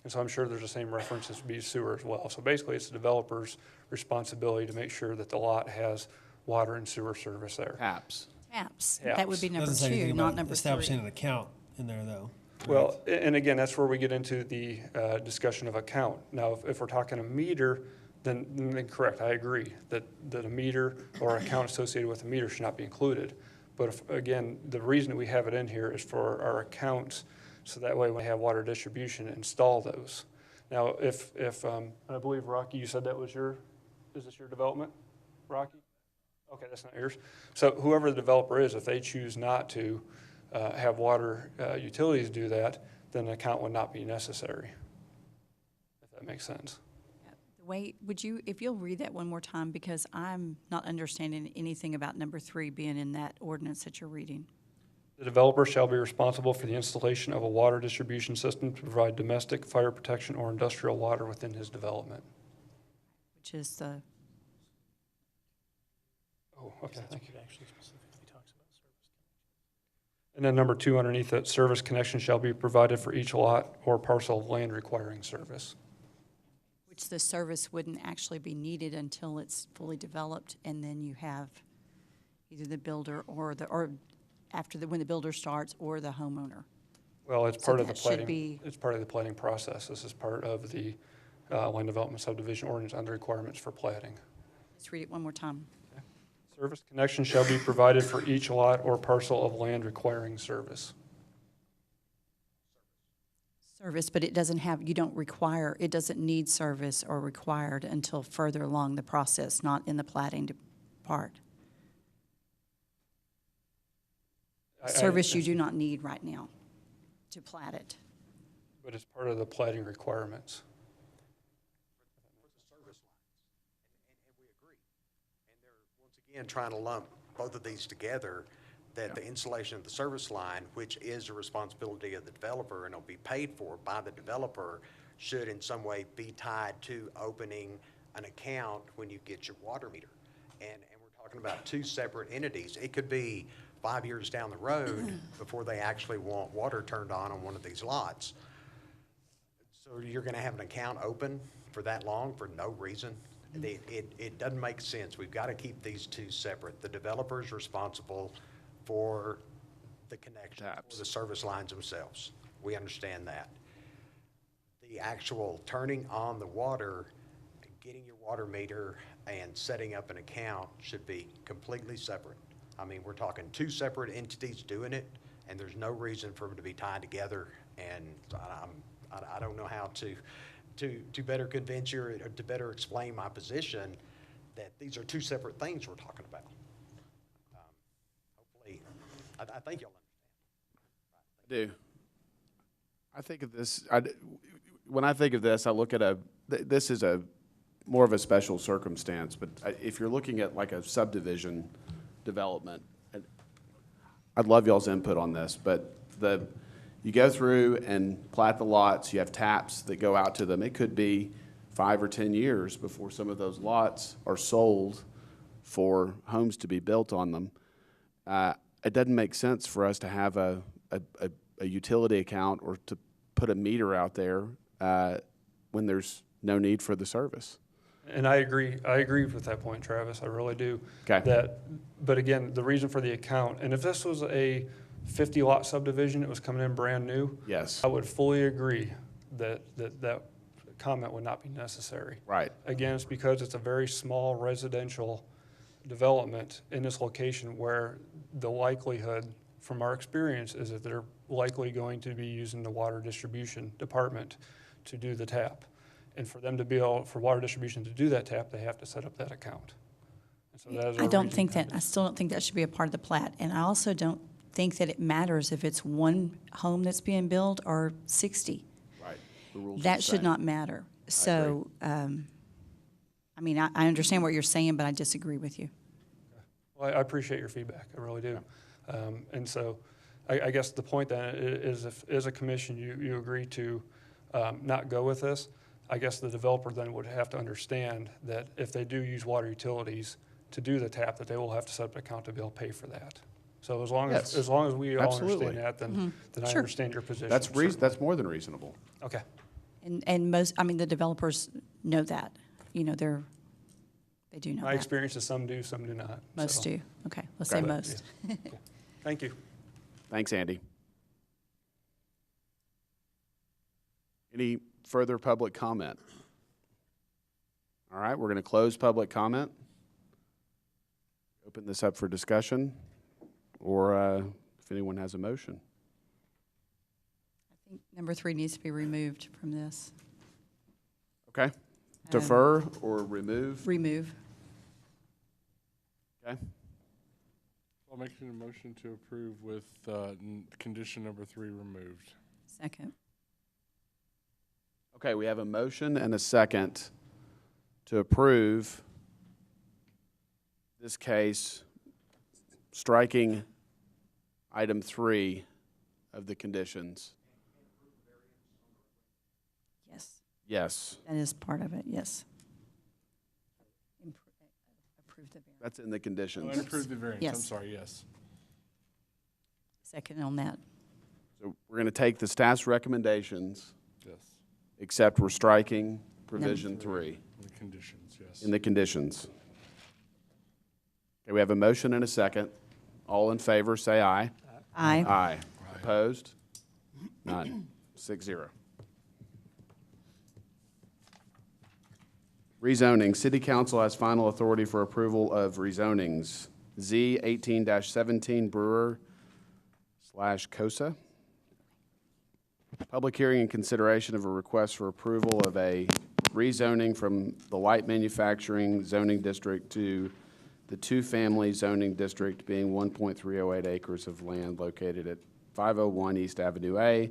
And so I'm sure there's the same reference as be sewer as well. So basically, it's the developer's responsibility to make sure that the lot has water and sewer service there. Taps. Taps. Taps. That would be number Doesn't say 2, anything not about number 3. establishing an account in there, though. Well, and again, that's where we get into the discussion of account. Now, if we're talking a meter, then correct, I agree that a meter or account associated with a meter should not be included. But if, again, the reason that we have it in here is for our accounts, so that way when we have water distribution, install those. Now, if I believe, Rocky, you said that was is this your development, Rocky? Okay, that's not yours. So whoever the developer is, if they choose not to have water utilities do that, then an account would not be necessary, if that makes sense. Wait, if you'll read that one more time, because I'm not understanding anything about number 3 being in that ordinance that you're reading. The developer shall be responsible for the installation of a water distribution system to provide domestic fire protection or industrial water within his development. Which is the, Oh, okay, thank you. And then number 2 underneath it, service connection shall be provided for each lot or parcel of land requiring service. which the service wouldn't actually be needed until it's fully developed, and then you have either the builder or when the builder starts, or the homeowner. Well, it's So part of the that should plating. be- It's part of the plating process. This is part of the land development subdivision ordinance under requirements for plating. Let's read it one more time. Service connection shall be provided for each lot or parcel of land requiring service. Service, but it doesn't need service or required until further along the process, not in the plating part. Service you do not need right now to plat it. But it's part of the plating requirements. Again, trying to lump both of these together, that the installation of the service line, which is a responsibility of the developer and will be paid for by the developer, should in some way be tied to opening an account when you get your water meter. And we're talking about 2 separate entities. It could be 5 years down the road before they actually want water turned on one of these lots. So you're going to have an account open for that long for no reason? It doesn't make sense. We've got to keep these 2 separate. The developer is responsible for the connection, for the service lines themselves. We understand that. The actual turning on the water, getting your water meter, and setting up an account should be completely separate. I mean, we're talking 2 separate entities doing it, and there's no reason for them to be tied together. And I don't know how to better convince you or to better explain my position that these are 2 separate things we're talking about. Hopefully, I think you'll understand. I do. I think of this, when I think of this, I look at this is more of a special circumstance, but if you're looking at like a subdivision development, I'd love y'all's input on this, but you go through and plat the lots, you have taps that go out to them. It could be 5 or 10 years before some of those lots are sold for homes to be built on them. It doesn't make sense for us to have a utility account or to put a meter out there when there's no need for the service. And I agree with that point, Travis, I really do. Okay. But again, the reason for the account, and if this was a 50-lot subdivision, it was coming in brand new. Yes. I would fully agree that comment would not be necessary. Right. Again, it's because it's a very small residential development in this location where the likelihood, from our experience, is that they're likely going to be using the water distribution department to do the tap. And for them to be able, for water distribution to do that tap, they have to set up that account. And so that is our I don't reason think behind that, I it. still don't think that should be a part of the plat. And I also don't think that it matters if it's one home that's being built or 60. Right. The rules are That the should same. not matter. So, I mean, I understand what you're saying, but I disagree with you. Well, I appreciate your feedback, I really do. And so I guess the point then is if, as a commission, you agree to not go with this, I guess the developer then would have to understand that if they do use water utilities to do the tap, that they will have to set up an account to be able to pay for that. So as long Yes. as we all Absolutely. understand that, then I Sure. understand your position. That's certainly. that's more than reasonable. Okay. And most, I mean, the developers know that. You know, they do know My that. experience is some do, some do not. Most so. do. Okay, let's say Okay. most. Thank you. Thanks, Andy. Any further public comment? All right, we're going to close public comment. Open this up for discussion, or if anyone has a motion. I think number 3 needs to be removed from this. Okay. Defer or remove? Remove. Okay. I'll make a motion to approve with condition number 3 removed. Second. Okay, we have a motion and a second to approve this case, striking item 3 of the conditions. Yes, Yes, that is part of it, yes. Approve the variance. that's in the Oh, conditions. and approve the variance, I'm Yes. sorry, yes. Second on that. So we're going to take the staff's recommendations, Yes. except we're striking provision 3 The conditions, yes. in the conditions. Okay, we have a motion and a second. All in favor, say aye. Aye. Aye. Opposed? None. 6-0. Rezoning. City Council has final authority for approval of rezonings. Z 18-17 Brewer / Cosa. Public hearing and consideration of a request for approval of a rezoning from the light manufacturing zoning district to the two-family zoning district, being 1.308 acres of land located at 501 East Avenue A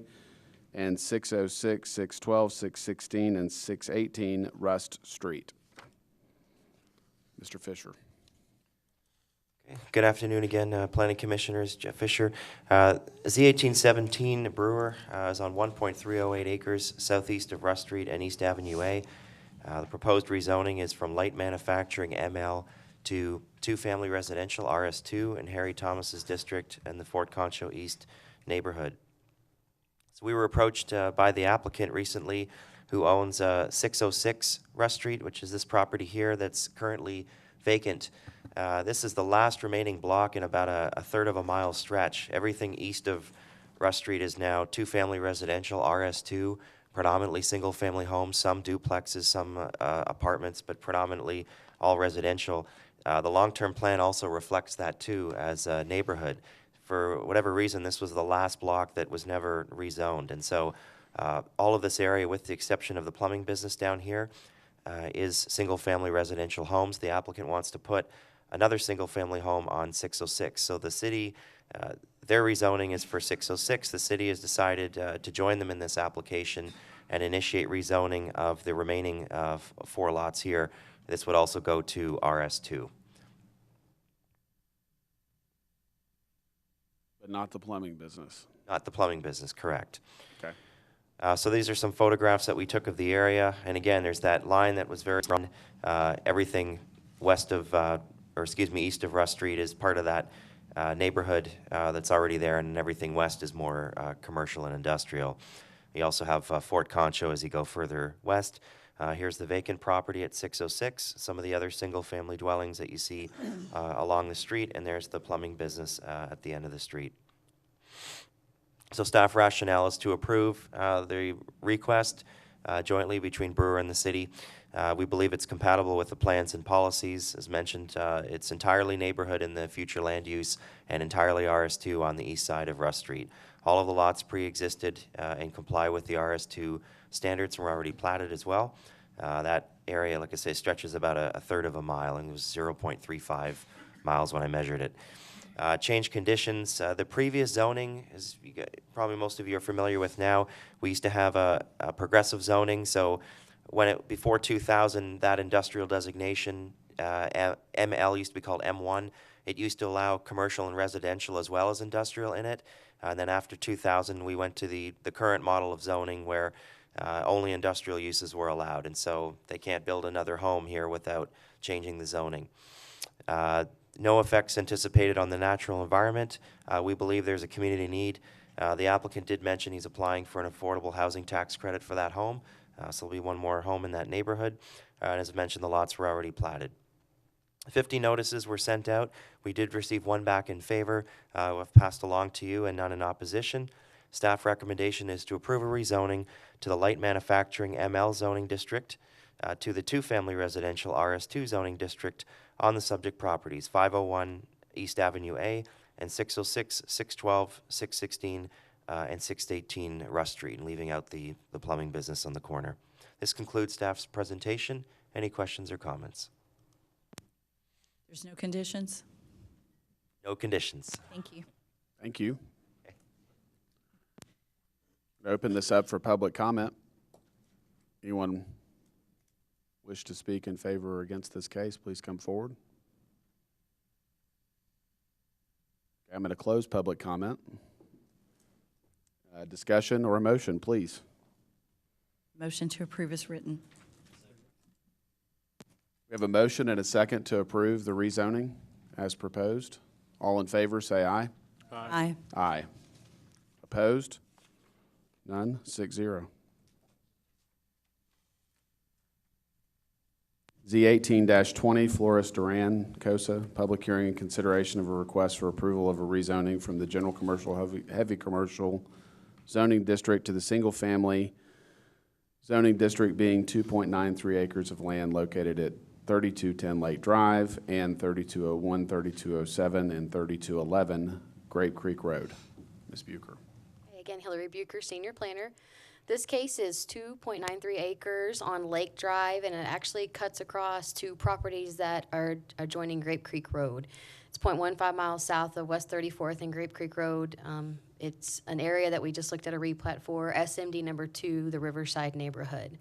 and 606, 612, 616, and 618 Rust Street. Mr. Fisher. Good afternoon again, Planning Commissioners. Jeff Fisher. Z1817 Brewer is on 1.308 acres southeast of Rust Street and East Avenue A. The proposed rezoning is from light manufacturing ML to two-family residential RS2 in Harry Thomas's district and the Fort Concho East neighborhood. So we were approached by the applicant recently, who owns 606 Rust Street, which is this property here that's currently vacant. This is the last remaining block in about a third of a mile stretch. Everything east of Rust Street is now two-family residential, RS2, predominantly single-family homes, some duplexes, some apartments, but predominantly all residential. The long-term plan also reflects that too as a neighborhood. For whatever reason, this was the last block that was never rezoned. And so all of this area, with the exception of the plumbing business down here, is single-family residential homes. The applicant wants to put another single-family home on 606. So the city, their rezoning is for 606. The city has decided to join them in this application and initiate rezoning of the remaining 4 lots here. This would also go to RS2. But not the plumbing business. Not the plumbing business, correct. Okay. So these are some photographs that we took of the area. And again, there's that line that was very strong. Everything west of, east of Rust Street is part of that neighborhood that's already there, and everything west is more commercial and industrial. You also have Fort Concho as you go further west. Here's the vacant property at 606, some of the other single-family dwellings that you see along the street, and there's the plumbing business at the end of the street. So staff rationale is to approve the request jointly between Brewer and the city. We believe it's compatible with the plans and policies. As mentioned, it's entirely neighborhood in the future land use and entirely RS2 on the east side of Russ Street. All of the lots pre-existed and comply with the RS2 standards and were already platted as well. That area, like I say, stretches about a third of a mile, and it was 0.35 miles when I measured it. Change conditions. The previous zoning, as probably most of you are familiar with now, we used to have a progressive zoning. So before 2000, that industrial designation, ML used to be called M1. It used to allow commercial and residential as well as industrial in it. And then after 2000, we went to the current model of zoning where only industrial uses were allowed. And so they can't build another home here without changing the zoning. No effects anticipated on the natural environment. We believe there's a community need. The applicant did mention he's applying for an affordable housing tax credit for that home. So there'll be one more home in that neighborhood. And as mentioned, the lots were already platted. 50 notices were sent out. We did receive one back in favor. We've passed along to you and none in opposition. Staff recommendation is to approve a rezoning to the light manufacturing ML zoning district, to the two-family residential RS2 zoning district on the subject properties, 501 East Avenue A and 606, 612, 616, and 618 Russ Street, and leaving out the plumbing business on the corner. This concludes staff's presentation. Any questions or comments? There's no conditions? No conditions. Thank you. Thank you. Open this up for public comment. Anyone wish to speak in favor or against this case, please come forward. Okay, I'm going to close public comment. Discussion or a motion, please. Motion to approve is written. We have a motion and a second to approve the rezoning as proposed. All in favor, say aye. Aye. Aye. Opposed? None. 6-0. Z18-20, Flores Duran, Cosa, public hearing and consideration of a request for approval of a rezoning from the general commercial, heavy commercial zoning district to the single-family zoning district, being 2.93 acres of land located at 3210 Lake Drive and 3201, 3207, and 3211 Grape Creek Road. Ms. Bucher. Again, Hillary Bucher, Senior Planner. This case is 2.93 acres on Lake Drive, and it actually cuts across two properties that are adjoining Grape Creek Road. It's 0.15 miles south of West 34th and Grape Creek Road. It's an area that we just looked at a replat for, SMD number 2, the Riverside neighborhood.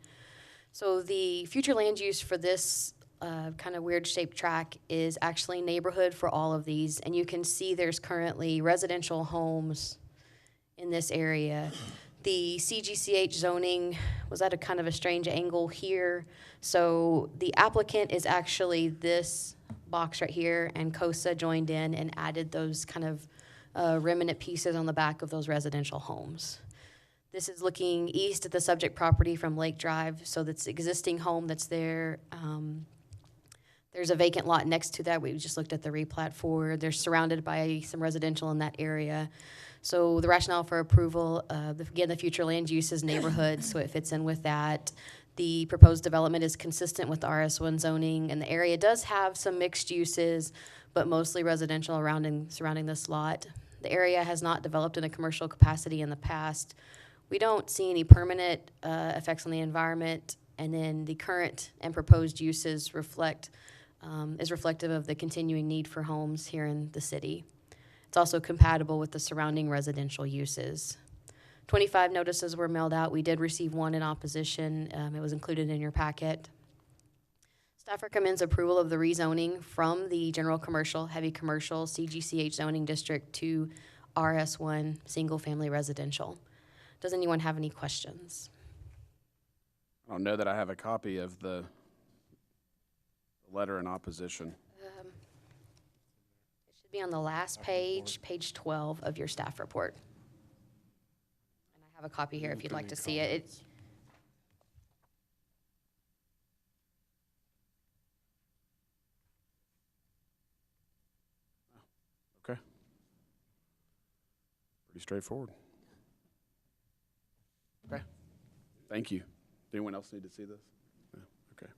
So the future land use for this kind of weird shaped tract is actually neighborhood for all of these, and you can see there's currently residential homes in this area. The CGCH zoning was at a kind of a strange angle here. So the applicant is actually this box right here, and COSA joined in and added those kind of remnant pieces on the back of those residential homes. This is looking east at the subject property from Lake Drive, so that's existing home that's there. There's a vacant lot next to that we just looked at the replat for. They're surrounded by some residential in that area. So the rationale for approval, again, the future land use is neighborhood, so it fits in with that. The proposed development is consistent with the RS1 zoning, and the area does have some mixed uses, but mostly residential surrounding this lot. The area has not developed in a commercial capacity in the past. We don't see any permanent effects on the environment, and then the current and proposed uses is reflective of the continuing need for homes here in the city. It's also compatible with the surrounding residential uses. 25 notices were mailed out. We did receive one in opposition. It was included in your packet. Staff recommends approval of the rezoning from the general commercial, heavy commercial, CGCH zoning district to RS1, single family residential. Does anyone have any questions? I don't know that I have a copy of the letter in opposition. It should be on the last page, page 12 of your staff report. And I have a copy here if you'd like to see it. Okay. Pretty straightforward. Okay. Thank you. Anyone else need to see this? No? Okay.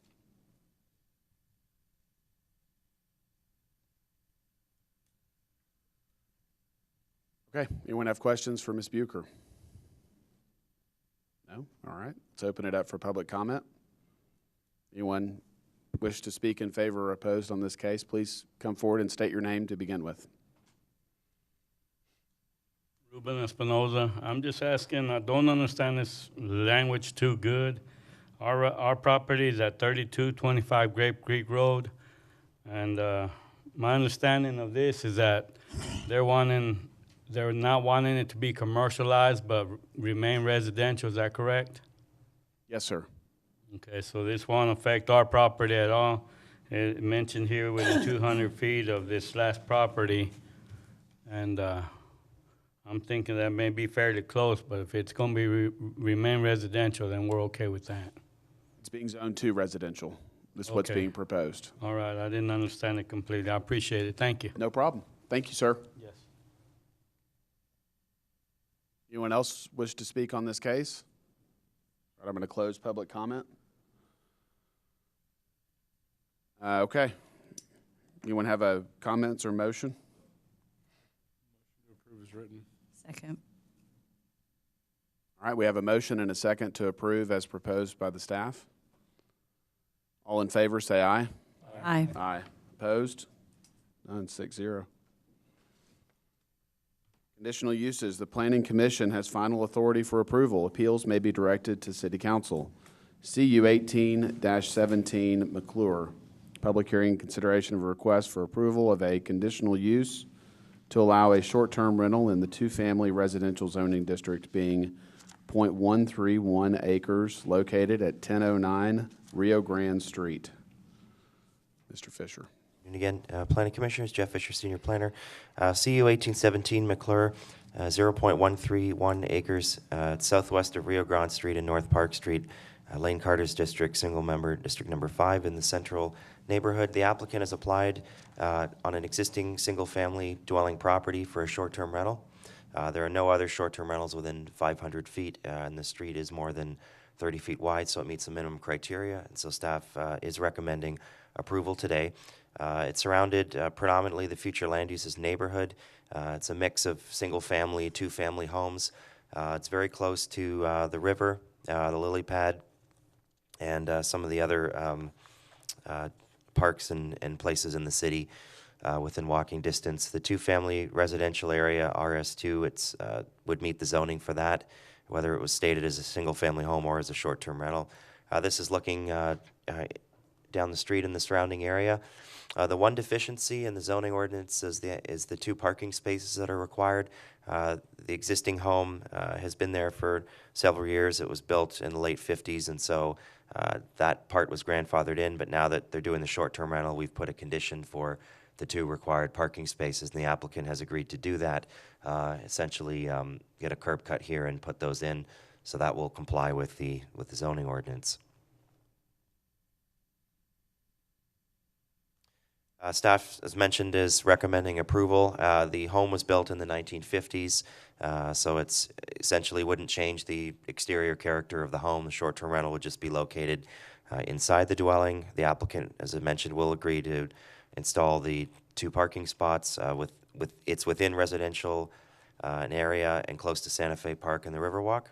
Okay, anyone have questions for Ms. Bucher? No? All right, let's open it up for public comment. Anyone wish to speak in favor or opposed on this case, please come forward and state your name to begin with. Ruben Espinoza. I'm just asking, I don't understand this language too good. Our property is at 3225 Grape Creek Road, and my understanding of this is that they're not wanting it to be commercialized, but remain residential. Is that correct? Yes, sir. Okay, so this won't affect our property at all. It mentioned here within 200 feet of this last property, and I'm thinking that may be fairly close, but if it's going to be remain residential, then we're okay with that. It's being zoned to residential. This is what's Okay. being proposed. All right, I didn't understand it completely. I appreciate it. Thank you. No problem. Thank you, sir. Yes. Anyone else wish to speak on this case? All right, I'm going to close public comment. Okay. Anyone have a comments or motion? To approve is written. Second. All right, we have a motion and a second to approve as proposed by the staff. All in favor, say aye. Aye. Aye. Opposed? None, 6-0. Conditional uses. The Planning Commission has final authority for approval. Appeals may be directed to City Council. CU 18-17 McClure. Public hearing consideration of a request for approval of a conditional use to allow a short-term rental in the two-family residential zoning district being .131 acres located at 1009 Rio Grande Street. Mr. Fisher. And again, Planning Commissioners, Jeff Fisher, Senior Planner. CU 1817 McClure, 0.131 acres southwest of Rio Grande Street and North Park Street, Lane Carter's district, single member, district number 5 in the central neighborhood. The applicant has applied on an existing single-family dwelling property for a short-term rental. There are no other short-term rentals within 500 feet, and the street is more than 30 feet wide, so it meets the minimum criteria, and so staff is recommending approval today. It's surrounded predominantly the future land uses neighborhood. It's a mix of single-family, two-family homes. It's very close to the river, the lily pad, and some of the other parks and places in the city within walking distance. The two-family residential area, RS2, it's would meet the zoning for that, whether it was stated as a single-family home or as a short-term rental. This is looking down the street in the surrounding area. The one deficiency in the zoning ordinance is the 2 parking spaces that are required. The existing home has been there for several years. It was built in the late 50s, and so that part was grandfathered in, but now that they're doing the short-term rental, we've put a condition for the 2 required parking spaces, and the applicant has agreed to do that, essentially get a curb cut here and put those in, so that will comply with the zoning ordinance. Staff, as mentioned, is recommending approval. The home was built in the 1950s, so it's essentially wouldn't change the exterior character of the home. The short-term rental would just be located inside the dwelling. The applicant, as I mentioned, will agree to install the 2 parking spots. It's within residential an area and close to Santa Fe Park and the Riverwalk.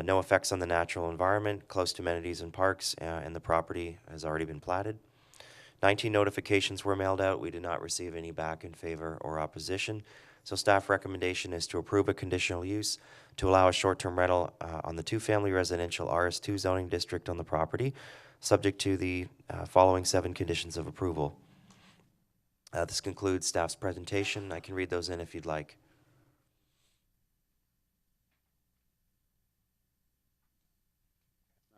No effects on the natural environment, close to amenities and parks, and the property has already been platted. 19 notifications were mailed out. We did not receive any back in favor or opposition. So staff recommendation is to approve a conditional use to allow a short-term rental on the 2-family residential RS2 zoning district on the property, subject to the following 7 conditions of approval. This concludes staff's presentation. I can read those in if you'd like.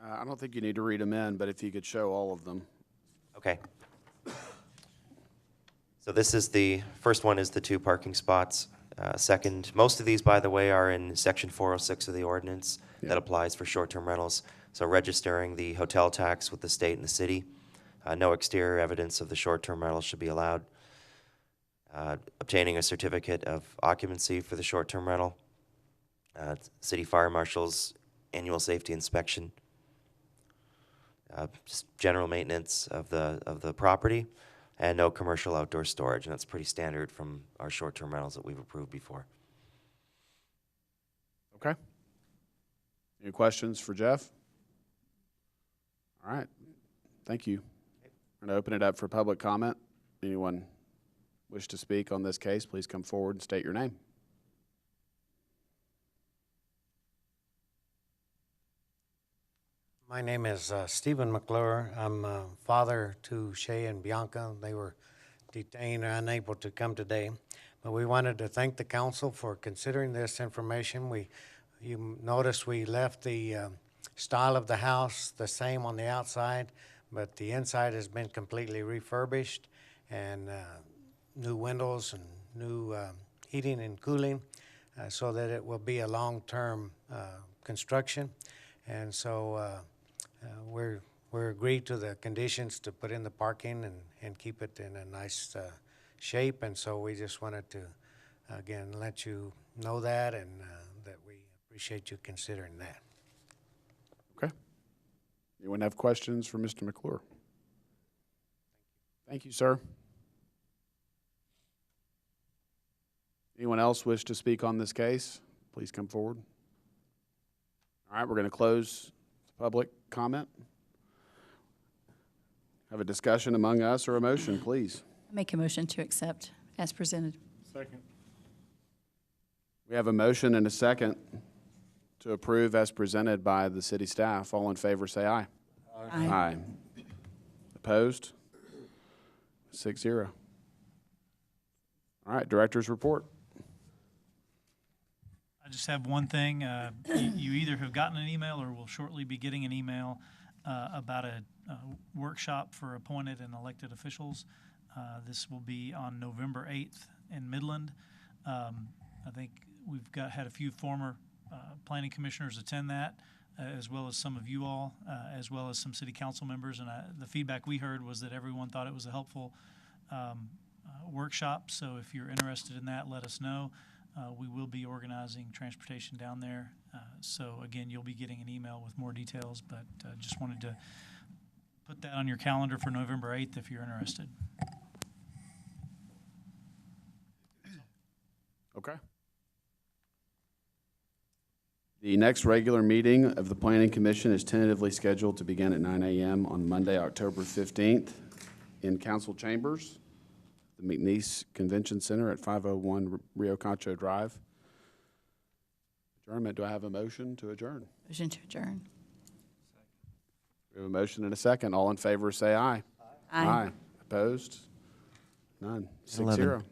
I don't think you need to read them in, but if you could show all of them. Okay. So this is the first one is the 2 parking spots. Second, most of these, by the way, are in section 406 of the ordinance that applies for short-term rentals. So registering the hotel tax with the state and the city. No exterior evidence of the short-term rental should be allowed. Obtaining a certificate of occupancy for the short-term rental. City fire marshals annual safety inspection, just general maintenance of the property, and no commercial outdoor storage. And that's pretty standard from our short-term rentals that we've approved before. Okay. Any questions for Jeff? All right. Thank you. I'm going to open it up for public comment. Anyone wish to speak on this case, please come forward and state your name. My name is Stephen McClure. I'm father to Shay and Bianca. They were detained or unable to come today. But we wanted to thank the council for considering this information. You notice we left the style of the house the same on the outside, but the inside has been completely refurbished, and new windows and new heating and cooling, so that it will be a long-term construction. And so we're agreed to the conditions to put in the parking and keep it in a nice shape. And so we just wanted to, again, let you know that, and that we appreciate you considering that. Okay. Anyone have questions for Mr. McClure? Thank you, sir. Anyone else wish to speak on this case? Please come forward. All right, we're going to close public comment. Have a discussion among us or a motion, please. Make a motion to accept as presented. Second. We have a motion and a second to approve as presented by the city staff. All in favor, say aye. Aye. Aye. Opposed? 6-0. All right, director's report. I just have one thing. You either have gotten an email or will shortly be getting an email about a workshop for appointed and elected officials. This will be on November 8th in Midland. I think we've had a few former planning commissioners attend that, as well as some of you all, as well as some city council members. And the feedback we heard was that everyone thought it was a helpful workshop. So if you're interested in that, let us know. We will be organizing transportation down there. So again, you'll be getting an email with more details, but just wanted to put that on your calendar for November 8th if you're interested. Okay. The next regular meeting of the Planning Commission is tentatively scheduled to begin at 9 a.m. on Monday, October 15th in council chambers, the McNeese Convention Center at 501 Rio Concho Drive. Adjournment. Do I have a motion to adjourn? Motion to adjourn. We have a motion and a second. All in favor say aye. Aye. Opposed? None. 6-0. 11.